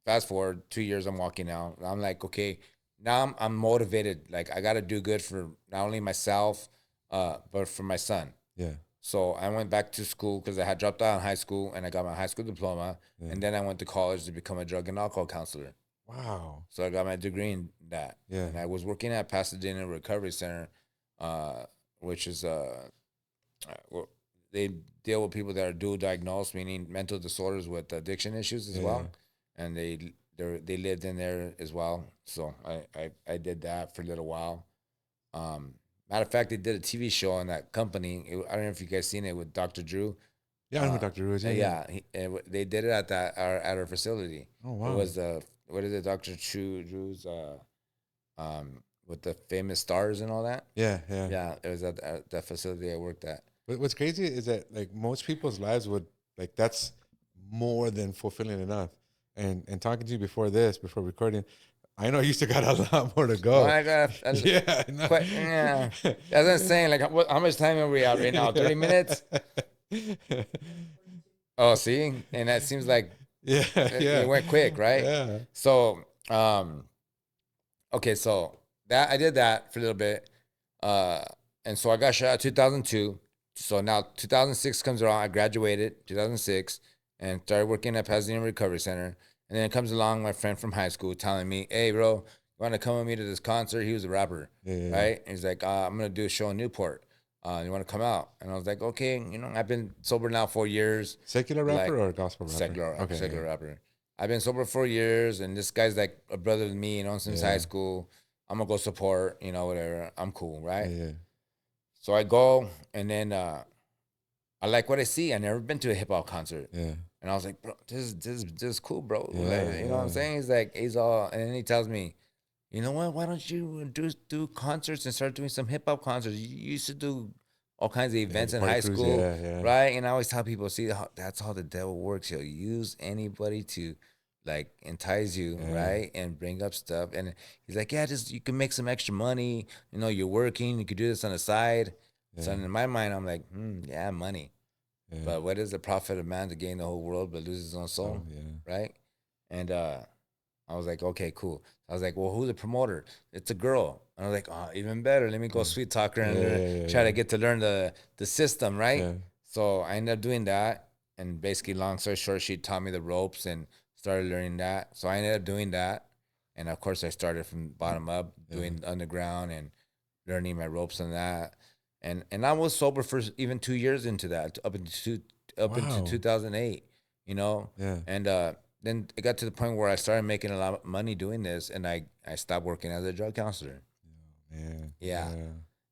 Fast forward 2 years, I'm walking out. I'm like, okay, now I'm motivated. Like I got to do good for not only myself, but for my son. Yeah. So I went back to school because I had dropped out in high school and I got my high school diploma. Yeah. And then I went to college to become a drug and alcohol counselor. Wow. So I got my degree in that. Yeah. And I was working at Pasadena Recovery Center, uh, which is they deal with people that are dual diagnosed, meaning mental disorders with addiction issues as Yeah. Yeah. well. And they lived in there as well. So I did that for a little while. Matter of fact, they did a TV show on that company. I don't know if you guys seen it with Dr. Drew. Yeah, I know who Dr. Drew is. Yeah, yeah. Yeah, they did it at our facility. Oh, It wow. was what is it, Dr. Drew's with the famous stars and all that. Yeah, yeah. Yeah, it was at the facility I worked at. But what's crazy is that like most people's lives would like that's more than fulfilling enough. And talking to you before this, before recording, I know you still got a lot more to Well, go. I got Yeah. No. quite yeah. That's what I'm saying. Like, how much time are we at right now? 30 minutes. Oh, see, and that seems like Yeah, it yeah, went quick, right? yeah, So, okay, so that I did that for a little bit, uh, and so I got shot out 2002. So now 2006 comes around. I graduated 2006 and started working at Pasadena Recovery Center. And then it comes along my friend from high school telling me, "Hey, bro, you want to come with me to this concert?" He was a rapper, yeah, yeah. right? And he's like, "I'm gonna do a show in Newport. You want to come out?" And I was like, "Okay." I've been sober now 4 years, Secular rapper like or gospel rapper? secular Okay, rapper. I've been sober 4 years, and this guy's like a brother to me, since high yeah, school. I'm gonna go support, whatever. I'm cool, yeah, right? yeah, So I go, and then I like what I see. I never been to a hip hop concert, yeah, and I was like, bro, this is cool, bro. yeah, Like, you know what I'm yeah, saying? He's all, and then he tells me, you know what? Why don't you do concerts and start doing some hip hop concerts? You used to do all kinds of yeah. events The in party high cruise, school, yeah, yeah, right? And I always tell people, see, that's how the devil works. He'll use anybody to like entice you, yeah, right, and bring up stuff. And he's like, yeah, just you can make some extra money. You're working. You could do this on the side. So yeah, in my mind, I'm like, yeah, money. yeah. But what is the profit of man to gain the whole world but lose his own So soul, yeah, right? And I was like, okay, cool. I was like, well, who's the promoter? It's a girl. And I was like, oh, even better. Let me go yeah, sweet talk her yeah, and yeah, try yeah, to get to learn the system, right? yeah, So I ended up doing that. And basically, long story short, she taught me the ropes and started learning that. So I ended up doing that. And of course, I started from bottom up, yeah. doing underground and learning my ropes and that. And I was sober for even 2 years into that, up into Wow. 2008, you know, Yeah. and then it got to the point where I started making a lot of money doing this, and I stopped working as a drug counselor. Man. Yeah. Yeah.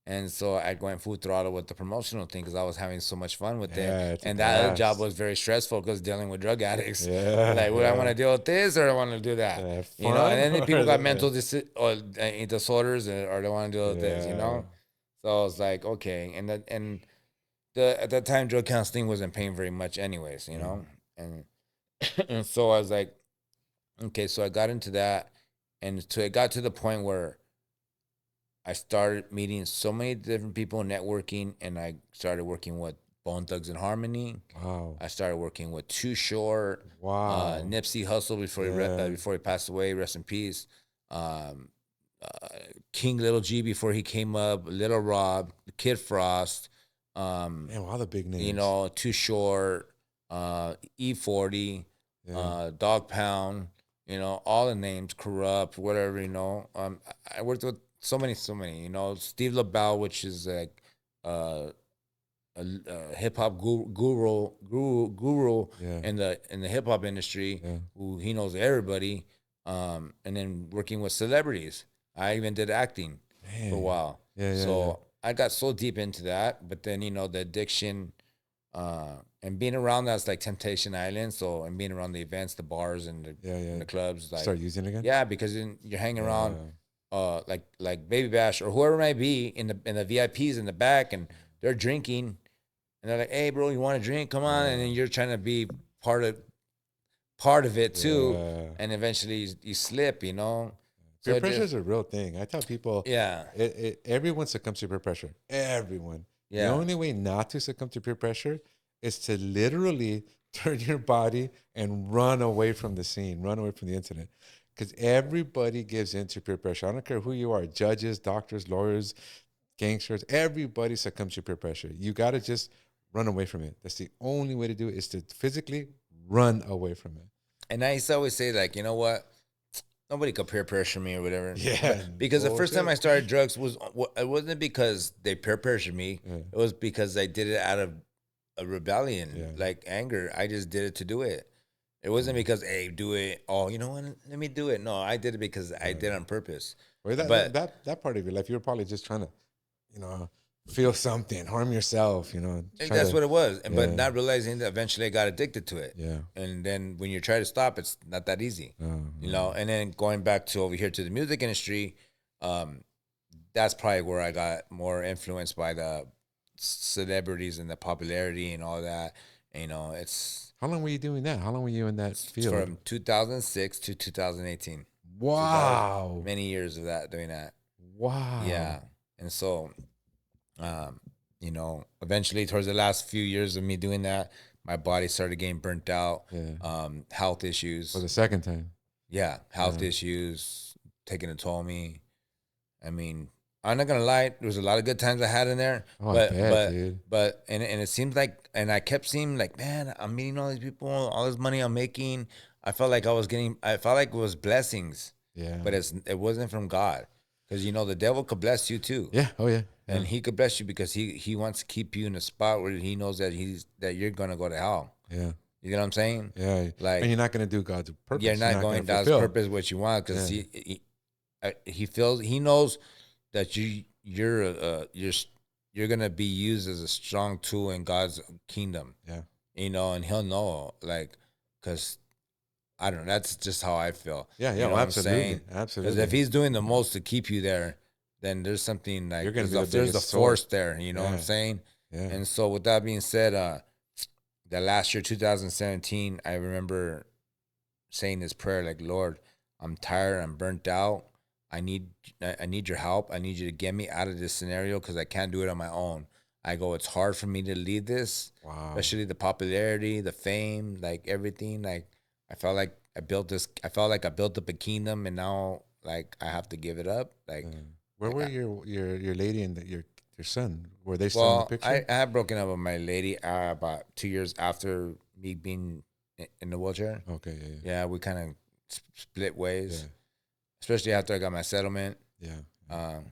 And so I went full throttle with the promotional thing because I was having so much fun with it. Yeah. It's a And that other job blast. was very stressful because dealing with drug addicts. Yeah. Like, would I want Yeah. to deal with this or I want to do that? Yeah. And Fun then the or people got the, mental or disorders or they want to deal with this, yeah. So I was like, okay. At that time, drug counseling wasn't paying very much, anyways, Yeah. And, and so I was like, okay. So I got into that. And so it got to the point where I started meeting so many different people, networking, and I started working with Bone Thugs and Harmony. Wow. I started working with Too Short, Wow. Nipsey Hussle Yeah. before he passed away, rest in peace. Um, uh, King Little G before he came up, Little Rob, Kid Frost, um, Man, all the big names. Too Short, E40, Yeah. Dog Pound, all the names, Corrupt, whatever, I worked with so many, Steve LaBelle, which is like uh, a hip hop guru Yeah. in the hip hop industry, Yeah. who he knows everybody. And then working with celebrities. I even did acting for a Man. while. Yeah. Yeah. Yeah. So I got so deep into that, but then the addiction, and being around that's like Temptation Island. So and being around the events, the bars, Yeah. and Yeah. the clubs, like Start using it again. yeah, because then you're hanging around, Yeah. like Baby Bash or whoever it might be in the VIPs in the back, and they're drinking, and they're like, "Hey, bro, you want a drink? Come on!" And then you're trying to be part of part of it too, Yeah. and eventually you slip, So Peer it pressure just is a real thing. I tell people, yeah, everyone succumbs to peer pressure. Everyone. The yeah. only way not to succumb to peer pressure is to literally turn your body and run away from the scene, run away from the incident. Because everybody gives in to peer pressure. I don't care who you are, judges, doctors, lawyers, gangsters, everybody succumbs to peer pressure. You got to just run away from it. That's the only way to do it, is to physically run away from it. And I used to always say, like, you know what? Nobody could peer pressure me or whatever. Yeah, But because the first time I bullshit. started drugs it wasn't because they peer pressured me. Yeah, It was because I did it out of a rebellion, yeah, like anger. I just did it to do it. It wasn't yeah, because, hey, do it. Oh, you know what? Let me do it. No, I did it because I yeah. did it on purpose. Or But that part of your life, you're probably just trying to, you know, feel something, harm yourself, try that's to, what it was. But yeah, not realizing that eventually I got addicted to it. yeah. And then when you try to stop, it's not that easy. And then going back to over here to the music industry, um, that's probably where I got more influenced by the celebrities and the popularity and all that. And, it's How long were you doing that? How long were you in that field? from 2006 to 2018. So that was Wow. many years of that doing that. Wow. Yeah. And so, um, eventually towards the last few years of me doing that, my body started getting burnt out. Yeah. Health For issues. the second time. Yeah. Health Yeah. issues taking a toll on me. I mean, I'm not gonna lie. There was a lot of good times I had in there, Oh, I but bet, but dude. but and it seems like, and I kept seeing like, man, I'm meeting all these people, all this money I'm making. I felt like I felt like it was blessings, Yeah. but it wasn't from God, because the devil could bless you too, Yeah. Oh, yeah. Yeah. and he could bless you because he wants to keep you in a spot where he knows that you're gonna go to hell. Yeah. You know what I'm saying? Yeah. And Like, you're not going to do God's you're purpose. You're not not going going to God's fulfill. purpose what you want, because Yeah. he knows that you're gonna be used as a strong tool in God's kingdom. Yeah. And he'll know, like, because I don't know. That's just how I feel. Yeah. You Yeah. know Oh, what I'm absolutely. saying? Because if Absolutely. he's doing the most to keep you there, then there's something You're like going to be the there's a biggest source. force there. You know what I'm Yeah. saying? Yeah. And so with that being said, the last year, 2017, I remember saying this prayer, like, Lord, I'm tired, I'm burnt out. I need I need your help. I need you to get me out of this scenario because I can't do it on my own. I go, it's hard for me to lead this, Wow. especially the popularity, the fame, like everything. Like, I felt like I felt like I built up a kingdom, and now like I have to give it up. Like, Yeah. Where like were I, your lady and your son? Were they still in the well, picture? I had broken up with my lady about 2 years after me being in the wheelchair. Okay. Yeah. Yeah, we kind of split Yeah. ways, especially after I got my settlement. Yeah. Um,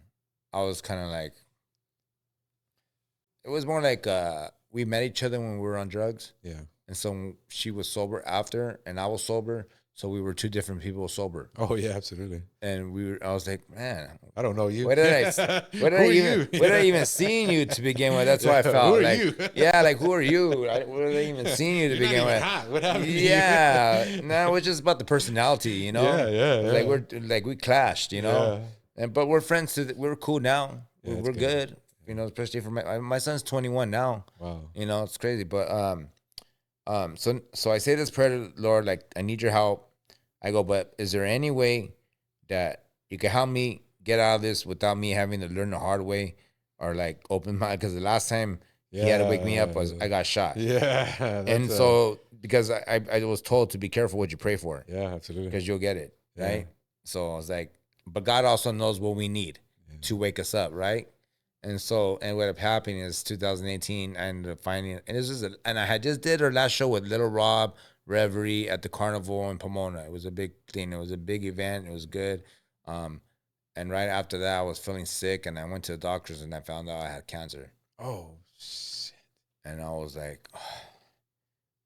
I was kind of like, it was more like we met each other when we were on drugs, Yeah. and so she was sober after, and I was sober, so we were two different people sober, Oh yeah. Absolutely. and I was like, man, I don't know you. where did Who are you? where did I even seen you to begin with? That's Yeah, why I who felt are like, you? yeah, like, who are you? Where did I even seen you to You're not begin even with? hot. What happened to you? Yeah, no, it's just about the personality, Yeah. Yeah. It's like Yeah. we clashed, Yeah. but we're friends. We're cool now. Yeah. It's We're good. good, especially for my son's 21 now. Wow. It's crazy, but so I say this prayer to the Lord, like, I need your help. I go, but is there any way that you can help me get out of this without me having to learn the hard way, or like open my? Because the last time he had to wake me up was I got shot, Yeah. That's and so because I was told to be careful what you pray for, yeah. Absolutely. because you'll get it, Yeah. right? So I was like, but God also knows what we need Yeah. to wake us up, right? And so, and what ended up happening is 2018, I ended up finding, and and I had just did our last show with Little Rob, Reverie at the Carnival in Pomona. It was a big thing. It was a big event. It was good. Um, and right after that, I was feeling sick, and I went to the doctors, and I found out I had cancer. Oh shit. And I was like,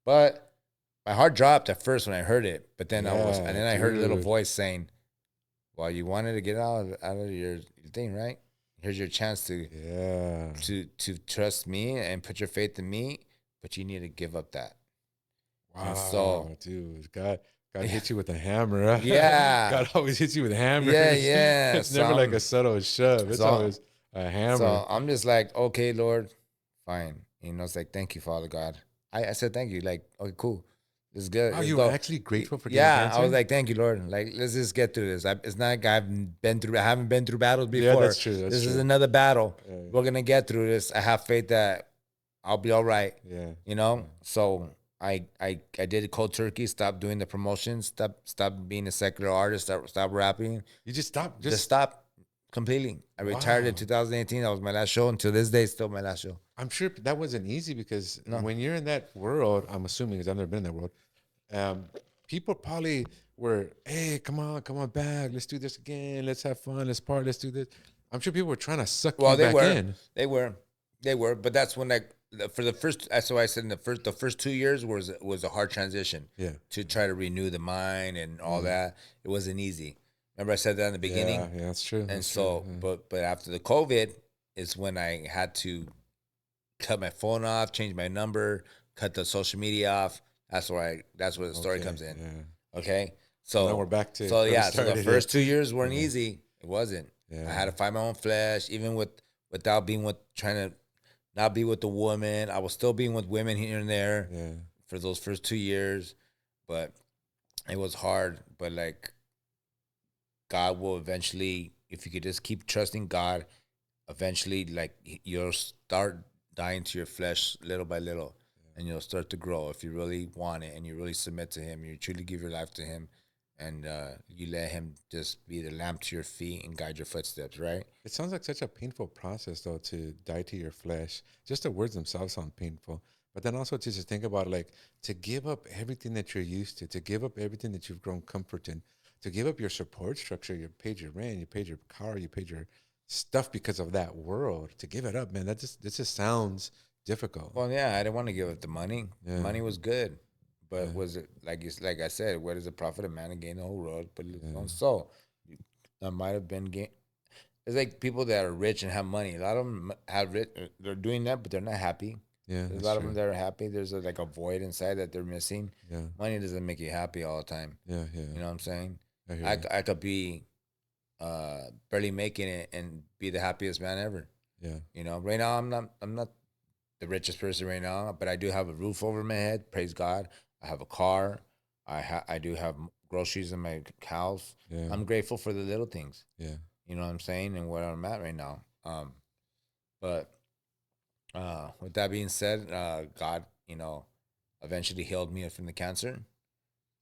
but my heart dropped at first when I heard it. But then and Yeah, then I heard a little dude. voice saying, well, you wanted to get out of your thing, right? Here's your chance Yeah. to trust me and put your faith in me, but you need to give up that. And so, Wow, dude. God hit you with a hammer. yeah, God always hits you with yeah, hammers. yeah. It's never like a subtle shove. It's So always a hammer. so I'm just like, okay, Lord, fine. You know, it's like, thank you, Father God. I said thank you. Like, okay, cool. This is good. Wow, Let's you were go. actually grateful for getting Yeah, I was cancer? like, thank you, Lord. Like, let's just get through this. It's not like I haven't been through battles Yeah, before. that's true. That's This is true. another battle. Yeah, We're gonna get through this. I have faith that I'll be all right. yeah, You yeah. know. So I did cold turkey. Stop doing the promotions. Stop being a secular artist. Stop rapping. You just stopped. Just Just stop completely. I retired in wow. 2018. That was my last show. Until this day, still my last show. I'm sure that wasn't easy because No. when you're in that world, I'm assuming because I've never been in that world, um, people probably were, hey, come on back. Let's do this again. Let's have fun. Let's party. Let's do this. I'm sure people were trying to suck Well, you back in. they were, they were. But that's when for the first. That's why I said in the first 2 years was a hard transition Yeah. to try to renew the mind and all Mm. that. It wasn't easy. Remember I said that in the Yeah, beginning, yeah, that's true. and That's true. so Yeah. but after the COVID is when I had to cut my phone off, change my number, cut the social media off. That's where the story Okay. comes in. Yeah. Okay. So now we're back to So where we yeah, so the started. Yeah. first 2 years weren't Yeah. easy. It wasn't. I Yeah. had to fight my own flesh, even without being with trying to not be with the woman. I was still being with women here and there Yeah. for those first 2 years, but it was hard. But like God will eventually, if you could just keep trusting God, eventually like you'll start dying to your flesh little by little, and you'll start to grow if you really want it and you really submit to Him. You truly give your life to Him, and you let Him just be the lamp to your feet and guide your footsteps. Right? It sounds like such a painful process, though, to die to your flesh. Just the words themselves sound painful. But then also to just think about, like, to give up everything that you're used to give up everything that you've grown comfort in, to give up your support structure. You paid your rent, you paid your car, you paid your stuff because of that world. To give it up, man, this just sounds difficult. Well, yeah, I didn't want to give up the money. The Yeah, money was good, but yeah, was it like I said, what is the profit of man to gain the whole world but lose his yeah, own soul? That might have been gain. It's like people that are rich and have money. A lot of them have rich. They're doing that, but they're not happy. yeah. There's a That's lot of them true. that are happy. There's like a void inside that they're missing. Yeah, Money doesn't make you happy all the time. yeah, yeah. You know what I'm saying? I hear you. I could be barely making it and be the happiest man ever. Yeah, You know, right now I'm not the richest person right now, but I do have a roof over my head. Praise God. I have a car. I do have groceries in my house. yeah, I'm grateful for the little things. yeah. You know what I'm saying, and where I'm at right now. But with that being said, God, eventually healed me from the cancer.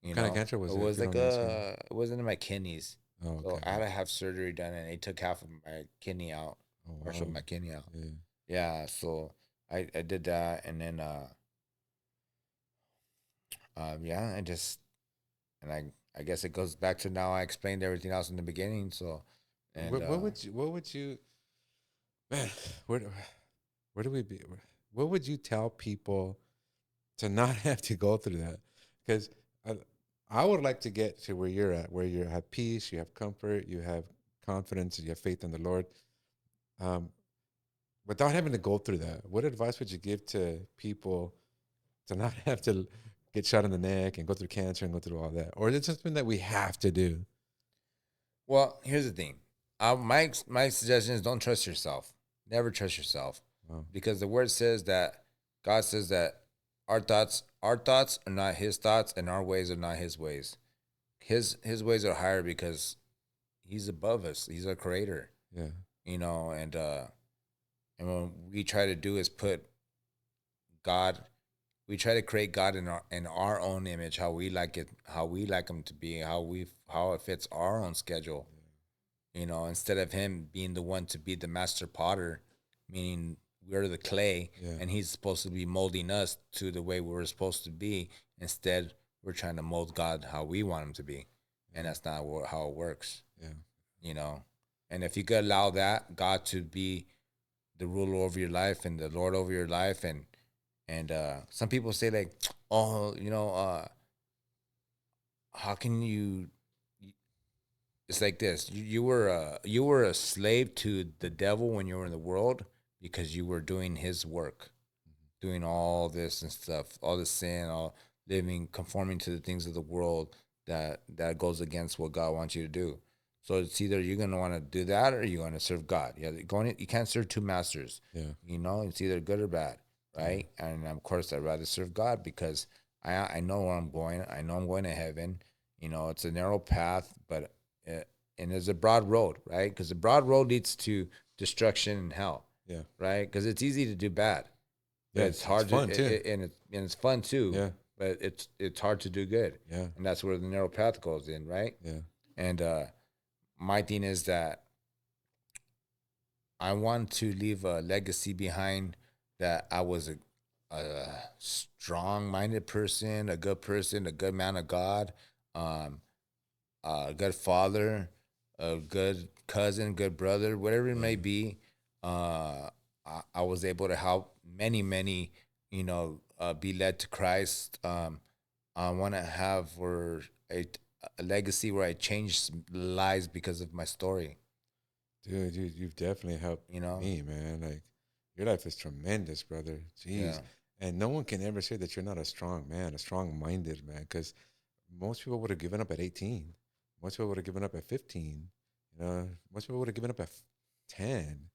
What kind of cancer It was it, if was you like don't mind asking? it wasn't in my kidneys, Oh, so okay. I had to have surgery done, and they took half of my kidney out, Oh, partial wow. of my kidney out. Yeah. Yeah, so I did that, and then yeah, I guess it goes back to now. I explained everything else in the beginning, so and What would you, man, where, where do we be? What would you tell people to not have to go through that? Because I, I would like to get to where you're at, where you have peace, you have comfort, you have confidence, you have faith in the Lord. Um, without having to go through that, what advice would you give to people to not have to get shot in the neck and go through cancer and go through all that? Or is it something that we have to do? well, here's the thing. My suggestion is don't trust yourself. Never trust yourself, Wow. because the word says that God says that our thoughts are not His thoughts, and our ways are not His ways. His ways are higher because He's above us. He's our creator, Yeah. and what we try to do is put God. We try to create God in our own image, how we like it, how we like Him to be, how it fits our own schedule. Instead of Him being the one to be the master potter, meaning we're the clay, Yeah. and He's supposed to be molding us to the way we're supposed to be. Instead, we're trying to mold God how we want Him to be, and Yeah. that's not how it works. Yeah. You know, and if you could allow that God to be the ruler over your life and the Lord over your life, and And some people say like, oh, how can you? It's like this: you were a slave to the devil when you were in the world because you were doing his work, doing all this and stuff, all the sin, all living, conforming to the things of the world that goes against what God wants you to do. So it's either you're gonna want to do that or you're gonna serve God. Yeah, you can't serve two masters. Yeah. It's either good or bad, Yeah. right? And of course, I'd rather serve God because I know where I'm going. I know I'm going to heaven. It's a narrow path, but uh, and there's a broad road, right? Because the broad road leads to destruction and hell, Yeah. right? Because it's easy to do bad, but Yeah. it's It's hard to fun too. and it's fun too, Yeah. but it's hard to do good, Yeah. and that's where the narrow path goes in, right? Yeah. And my thing is that I want to leave a legacy behind that I was a strong-minded person, a good man of God, um, a good father, a good cousin, good brother, whatever it may Yeah. be. I was able to help many, be led to Christ. I want to have a legacy where I changed lives because of my story. Dude, you've definitely helped You know, me, man. Like, your life is tremendous, brother. Jeez. yeah. And no one can ever say that you're not a strong man, a strong minded man, because most people would have given up at 18. Most people would have given up at 15. Most people would have given up at 10.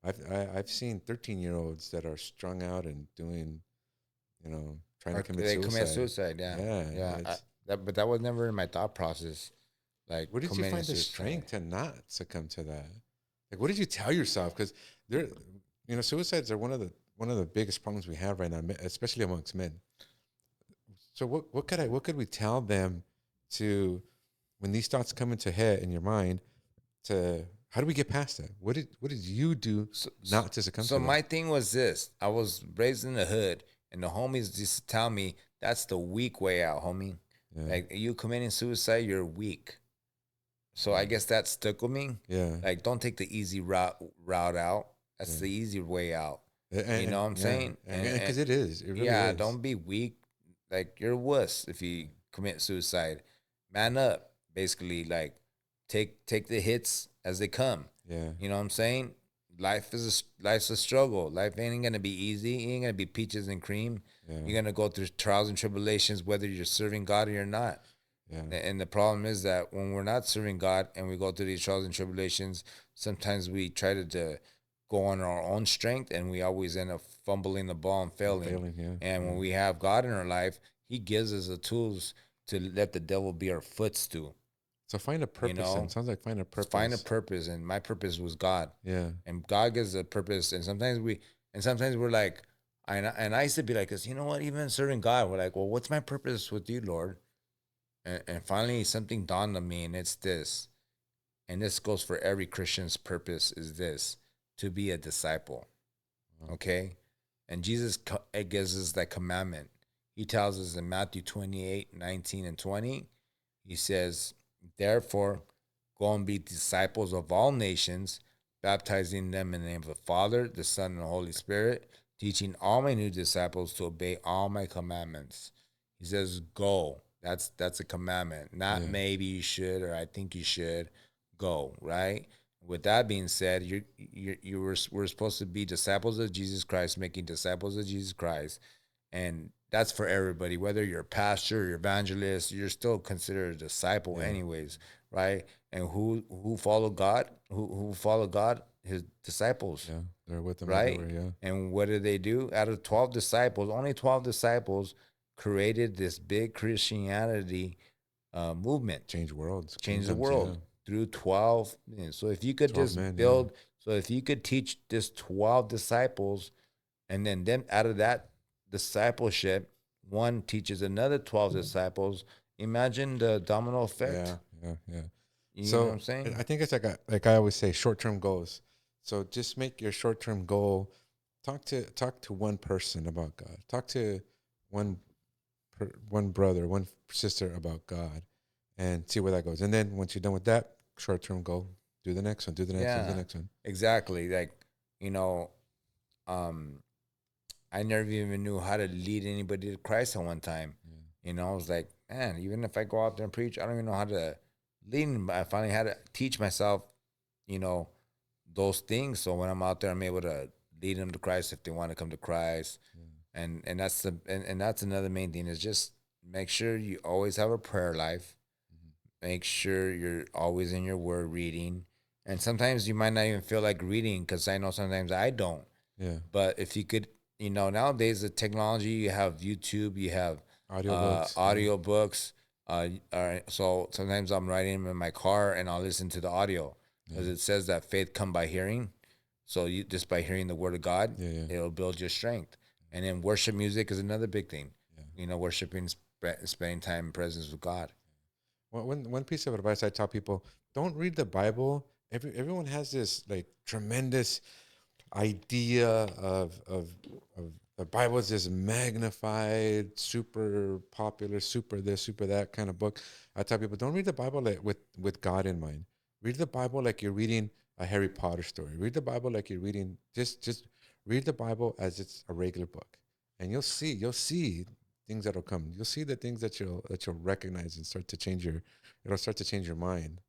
I've seen 13-year-olds that are strung out and doing, trying to Or commit they commit suicide. suicide. Yeah, Yeah, yeah. it's But that was never in my thought process, like where did you committing find the suicide. strength to not succumb to that? Like, what did you tell yourself? Because there, suicides are one of the biggest problems we have right now, especially amongst men. So what could we tell them to when these thoughts come into head in your mind? To how do we get past that? What did you do So, so, not to succumb so to that? my thing was this: I was raised in the hood, and the homies just tell me that's the weak way out, homie. Yeah, Like you committing suicide, you're weak. So I yeah, guess that stuck with me. yeah, Like, don't take the easy route out. That's yeah. the easy way out. You know And what I'm yeah, saying? and because it really Yeah, is. don't be weak. Like you're a wuss if you commit suicide. Man up, basically. Like take the hits as they come. Yeah, You know what I'm saying? Life's a struggle. Life ain't gonna be easy. It ain't gonna be peaches and cream. yeah, You're gonna go through trials and tribulations whether you're serving God or you're not. yeah, And the problem is that when we're not serving God and we go through these trials and tribulations, sometimes we try to go on our own strength and we always end up fumbling the ball and and failing. failing. Yeah, And when yeah. we have God in our life, He gives us the tools to let the devil be our footstool. So find a You purpose. And know, sounds like find a find a purpose. purpose, and my purpose was God, Yeah, and God gives a purpose. And sometimes we're like, and I used to be like, cause you know what? Even serving God, we're like, well, what's my purpose with you, Lord? And finally, something dawned on me, and it's this. And this goes for every Christian's purpose: is this to be a disciple. wow. Okay, and Jesus gives us that commandment. He tells us in Matthew 28:19 and 20. He says, "Therefore, go and be disciples of all nations, baptizing them in the name of the Father, the Son, and the Holy Spirit, teaching all my new disciples to obey all my commandments." He says, "Go." That's a commandment. Not Yeah, maybe you should or I think you should. Go, right? With that being said, we're supposed to be disciples of Jesus Christ, making disciples of Jesus Christ, and that's for everybody. Whether you're a pastor, you're evangelist, you're still considered a disciple, yeah, anyways, right? And who follow God? Who follow God? His disciples, yeah. They're with them right? everywhere. Yeah, And what did they do? Out of 12 disciples, only 12 disciples created this big Christianity movement, change worlds, change the kingdoms. Yeah, world through 12. So if you could 12 men. just Yeah, build, so if you could teach this 12 disciples, and then them out of that discipleship, one teaches another 12 disciples, imagine the domino yeah, effect. yeah, yeah. You know what So I'm I saying? think it's like I always say, short term goals. So just make your short term goal. Talk to one person about God. Talk to one one brother, one sister about God, and see where that goes. And then once you're done with that short term goal, do the next one. Do the next one. Do the Yeah, next one. exactly. Like, you know, um, I never even knew how to lead anybody to Christ at one time. Yeah. You know, I was like, man, even if I go out there and preach, I don't even know how to lead. But I finally had to teach myself, you know, those things. So when I'm out there, I'm able to lead them to Christ if they want to come to Christ. And that's and that's another main thing is just make sure you always have a prayer life. Make sure you're always in your word reading. And sometimes you might not even feel like reading because I know sometimes I don't. Yeah. But if you could, you know, nowadays the technology, you have YouTube, you have Audiobooks. Yeah. audio books. So sometimes I'm riding in my car and I'll listen to the audio because Yeah. it says that faith come by hearing. So you just by hearing the word of God, Yeah. Yeah. it'll build your strength. And then worship music is another big thing. Yeah. You know, worshiping, spending time in presence with God. One piece of advice I tell people: don't read the Bible. Everyone has this like tremendous idea of the Bible is this magnified, super popular, super this, super that kind of book. I tell people, don't read the Bible like with God in mind. Read the Bible like you're reading a Harry Potter story. Read the Bible like you're reading just read the Bible as it's a regular book, and you'll see things that'll come. You'll see the things that you'll recognize and start to change your it'll start to change your mind.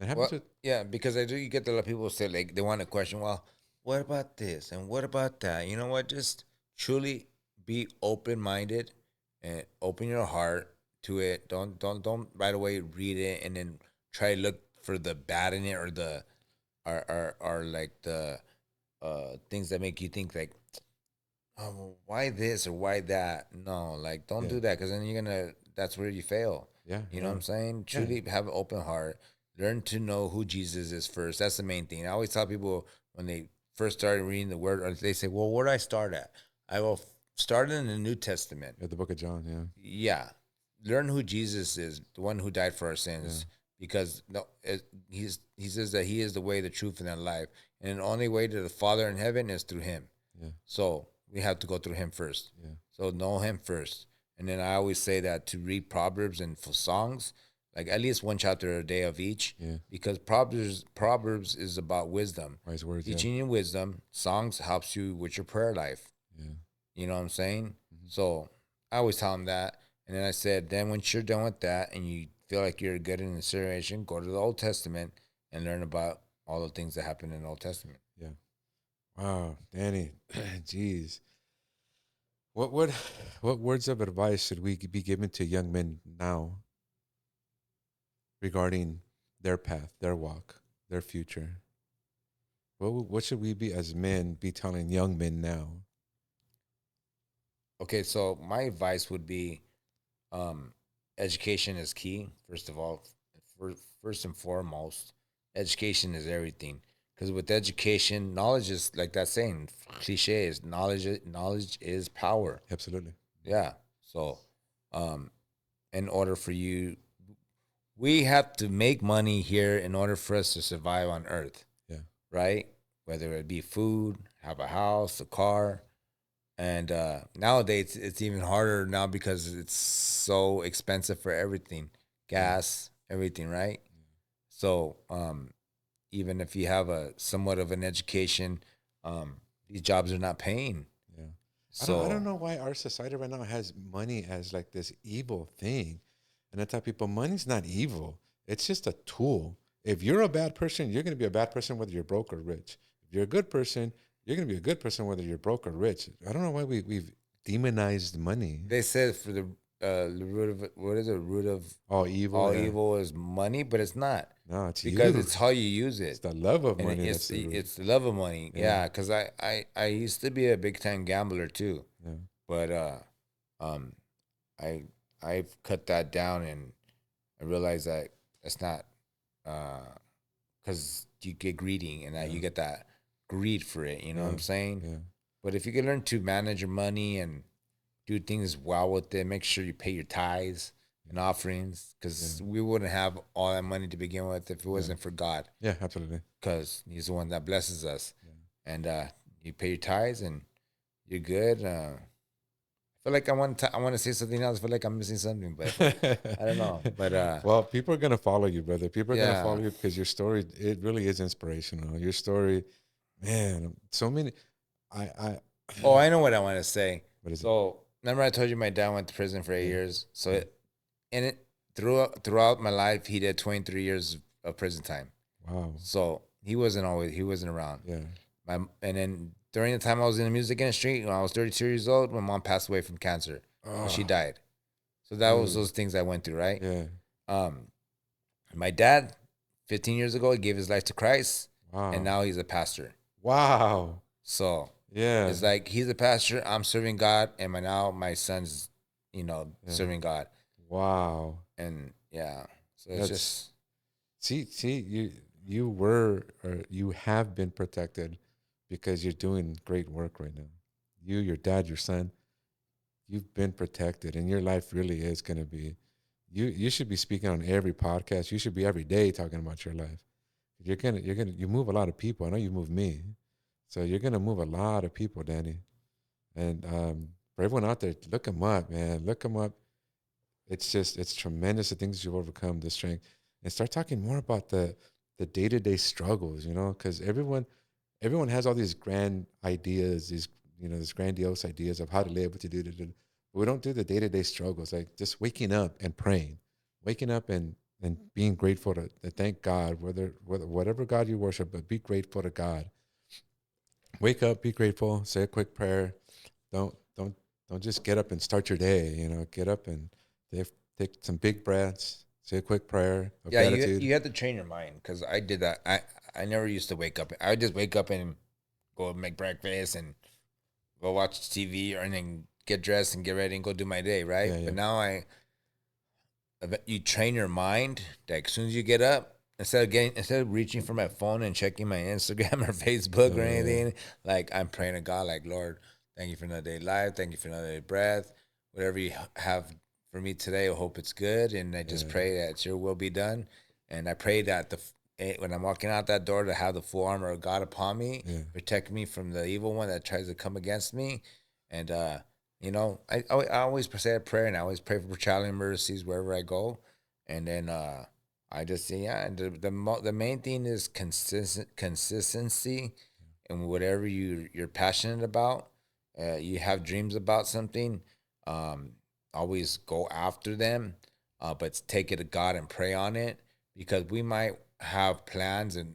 It happens Well, with yeah, because I do. You get a lot of people say like they want to question. Well, what about this and what about that? You know what? Just truly be open minded and open your heart to it. Don't right away read it and then try to look for the bad in it or the are like the things that make you think like, oh, well, why this or why that? No, like don't yeah do that because then you're gonna. That's where you fail. yeah You know what yeah I'm saying? yeah Truly have an open heart. Learn to know who Jesus is first. That's the main thing. I always tell people when they first started reading the Word, or they say, "Well, where do I start at?" I will start in the New Testament. yeah the Book of John Yeah, learn who Jesus is, the one who died for our yeah sins, because no, he says that he is the way, the truth, and the life, and the only way to the Father in heaven is through him. yeah So we have to go through him first. yeah So know him first. And then I always say that to read Proverbs and for songs, like at least one chapter a day of each, yeah because Proverbs is about wisdom, wise words. Yeah. teaching you wisdom. Songs helps you with your prayer life. Yeah. You know what I'm saying? Mm-hmm. So I always tell them that. And then I said, then once you're done with that and you feel like you're good in the situation, go to the Old Testament and learn about all the things that happen in the Old Testament. Yeah. Wow, Danny. Jeez. What would what words of advice should we be giving to young men now regarding their path, their walk, their future? What should we be as men be telling young men now? Okay, so my advice would be um, education is key. First of all, first and foremost, education is everything. Because with education, knowledge is like that saying, cliche is knowledge. Knowledge is power. Absolutely. Yeah. So, um, in order for you, we have to make money here in order for us to survive on Earth, Yeah. right? Whether it be food, have a house, a car, and nowadays it's even harder now because it's so expensive for everything, Yeah. gas, everything, right? So even if you have a somewhat of an education, these jobs are not paying. Yeah. I don't So know why our society right now has money as like this evil thing. And I tell people money's not evil. It's just a tool. If you're a bad person, you're gonna be a bad person whether you're broke or rich. If you're a good person, you're gonna be a good person whether you're broke or rich. I don't know why we've demonized money. they said for the root of what is it? Root of All evil, all yeah. evil is money, but it's not No, it's because you. it's how you use It's it. the love of And money that's the root. it's the love of money. Yeah, Yeah, because I used to be a big time gambler too, yeah, but um, I I've cut that down and I realized that it's not because you get greedy and that yeah, you get that greed for it. You know what yeah, I'm saying? yeah, But if you can learn to manage your money and do things well with it, make sure you pay your tithes and offerings yeah, because we wouldn't have all that money to begin with if it yeah, wasn't for God yeah, absolutely. because He's the one that blesses us. Yeah. And you pay your tithes and you're good. I feel like I want to say something else. I feel like I'm missing something, but I don't know. But Well, people are gonna follow you, brother. People are gonna yeah, follow you because your story it really is inspirational. Your story, man, so many. I Oh, I know what I want to say. What is it? So remember I told you my dad went to prison for eight Yeah. years. So Yeah. in it throughout my life, he did 23 years of prison time. Wow. So he wasn't around. Yeah. And then during the time I was in the music industry, when I was 32 years old, my mom passed away from cancer. And she Oh, died. So that was dude. those things I went through, right? Yeah. Um, my dad, 15 years ago, he gave his life to Christ, and Wow. now he's a pastor. Wow. So Yeah. it's like he's a pastor, I'm serving God, and my son's, Yeah. serving God. Wow. And yeah, so it's That's just see you were or you have been protected because you're doing great work right now. You, your dad, your son, you've been protected, and your life really is going to be. You should be speaking on every podcast. You should be every day talking about your life. You move a lot of people. I know you move me, so you're gonna move a lot of people, Danny. And for everyone out there, look him up, man. Look him up. It's tremendous the things you've overcome, the strength, and start talking more about the day to day struggles. Because everyone has all these grand ideas, these grandiose ideas of how to live, what to do. But we don't do the day to day struggles, like just waking up and praying, waking up and being grateful to thank God, whether whatever God you worship, but be grateful to God. Wake up, be grateful, say a quick prayer. Don't just get up and start your day. Get up and take, take some big breaths, say a quick prayer of yeah. gratitude. You have to train your mind because I did that. I never used to wake up. I would just wake up and go make breakfast and go watch TV or and then get dressed and get ready and go do my day, right? Yeah, yeah, But now you train your mind that as soon as you get up, instead of reaching for my phone and checking my Instagram or Facebook or yeah, anything, like I'm praying to God, like Lord, thank you for another day of life, thank you for another day of breath, whatever you have for me today, I hope it's good, and I just yeah, pray that Your will be done, and I pray that when I'm walking out that door to have the full armor of God upon me, yeah, protect me from the evil one that tries to come against me, and I always say a prayer, and I always pray for traveling mercies wherever I go, and then I just say, yeah. And the main thing is consistency, and whatever you're passionate about. You have dreams about something. Um, Always go after them, but take it to God and pray on it, because we might have plans, and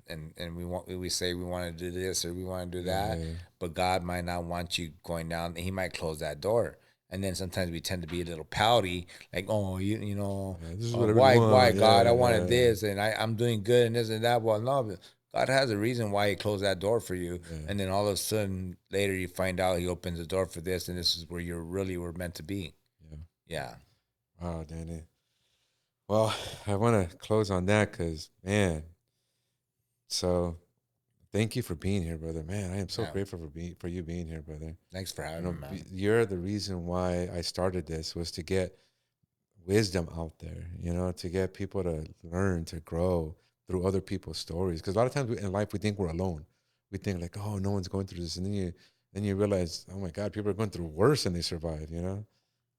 we say we want to do this or we want to do yeah, that, yeah, but God might not want you going down. He might close that door. And then sometimes we tend to be a little pouty, like, oh, yeah. This is what I really why want. God, I Yeah, wanted yeah, this, and I'm doing good and this and that. Well, no, but God has a reason why He closed that door for you, yeah, and then all of a sudden later you find out He opens the door for this, and this is where you really were meant to be. yeah. Yeah, Wow, Danny. Well, I want to close on that because, man, so thank you for being here, brother. Man, I am so yeah. grateful for you being here, brother. Thanks for having me, man. You're the reason why I started this was to get wisdom out there, to get people to learn, to grow through other people's stories. Because a lot of times in life we think we're alone. We think like, oh, no one's going through this, and then you realize, oh my God, people are going through worse and they survive.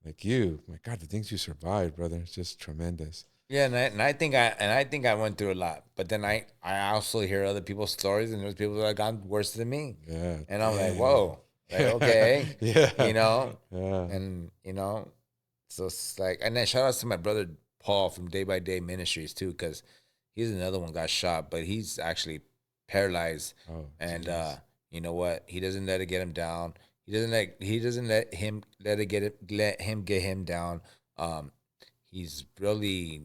Like you, my God, the things you survived, brother, it's just tremendous. Yeah, and I think I went through a lot, but then I also hear other people's stories, and there's people that have gone worse than me, Yeah, and I'm like, dang. whoa, like okay, Yeah, you know, yeah. and so it's like, and then shout out to my brother Paul from Day by Day Ministries too, because he's another one got shot, but he's actually paralyzed, Oh, and jeez. you know what? He doesn't let it get him down. He doesn't let him get him down. Um, he's really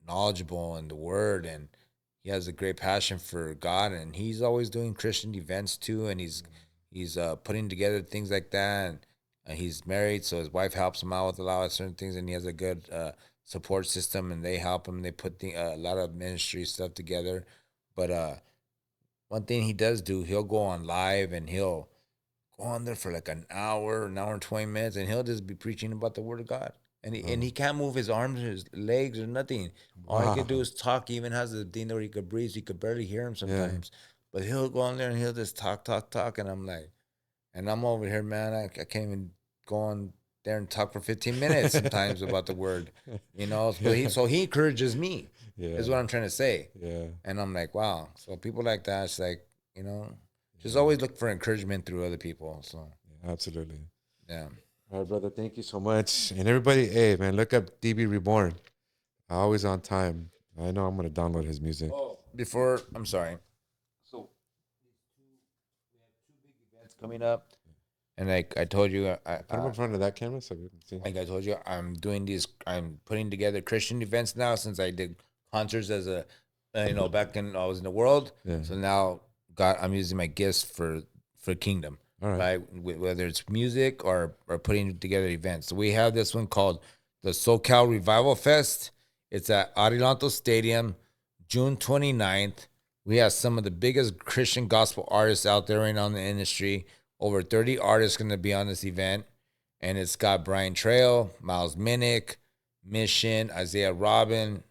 knowledgeable in the word, and he has a great passion for God, and he's always doing Christian events too, and he's putting together things like that, and he's married, so his wife helps him out with a lot of certain things, and he has a good support system, and they help him. They put a lot of ministry stuff together, but one thing he does do, he'll go on live and he'll go on there for like an hour and 20 minutes, and he'll just be preaching about the word of God. And Oh, he can't move his arms or his legs or nothing. All he could do wow. is talk. He even has the thing where he could breathe. You could barely hear him Yeah. sometimes. But he'll go on there and he'll just talk, talk, talk. And I'm like, and I'm over here, man. I can't even go on there and talk for 15 minutes sometimes about the word, But Yeah. he encourages me, is Yeah. what I'm trying to say. Yeah. And I'm like, wow. So people like that, it's like, just Yeah. always look for encouragement through other people. So, Yeah. Absolutely. Yeah. All right, brother. Thank you so much. And everybody, hey, man, look up DB Reborn. Always on time. I know I'm going to download his music. Oh, before I'm sorry. So it's coming up, and like I told you, Put him in front of that camera so we can see. like I told you, I'm doing these. I'm putting together Christian events now since I did concerts as a, back in I was in the world. Yeah. So now, God, I'm using my gifts for kingdom, All right. right? Whether it's music or putting together events. So we have this one called the SoCal Revival Fest. It's at Adelanto Stadium, June 29th. We have some of the biggest Christian gospel artists out there right now in the industry. Over 30 artists going to be on this event. And it's got Brian Trail, Miles Minnick, Mission, Isaiah Robin,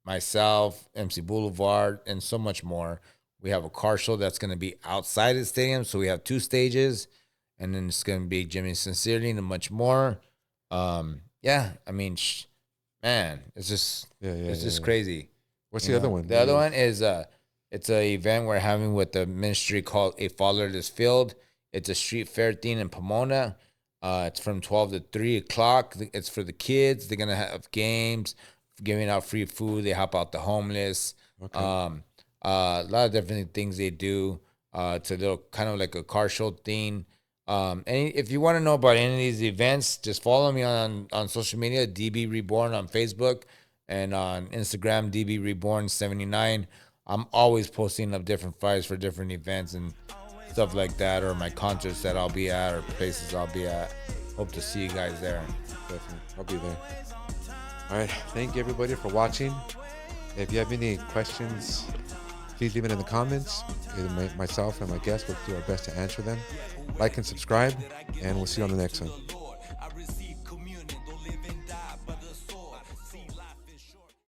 myself, MC Boulevard, and so much more. We have a car show that's going to be outside the stadium. So we have 2 stages. And then it's going to be Jimmy Sincerely and much more. Yeah, I mean, man, it's just crazy. What's the other one? The other one is it's an event we're having with the ministry called A Fatherless Field. It's a street fair thing in Pomona. It's from 12 to 3 o'clock. It's for the kids. They're gonna have games, giving out free food. They help out the homeless. Okay. A lot of different things they do. It's a little kind of like a car show thing. And if you want to know about any of these events, just follow me on social media, DB Reborn on Facebook and on Instagram, DB Reborn 79. I'm always posting up different flyers for different events and stuff like that, or my concerts that I'll be at, or places I'll be at. Hope to see you guys there. Definitely. I'll be there. All right. Thank you, everybody, for watching. If you have any questions, please leave it in the comments. Either myself and my guests will do our best to answer them. Like and subscribe, and we'll see you on the next one.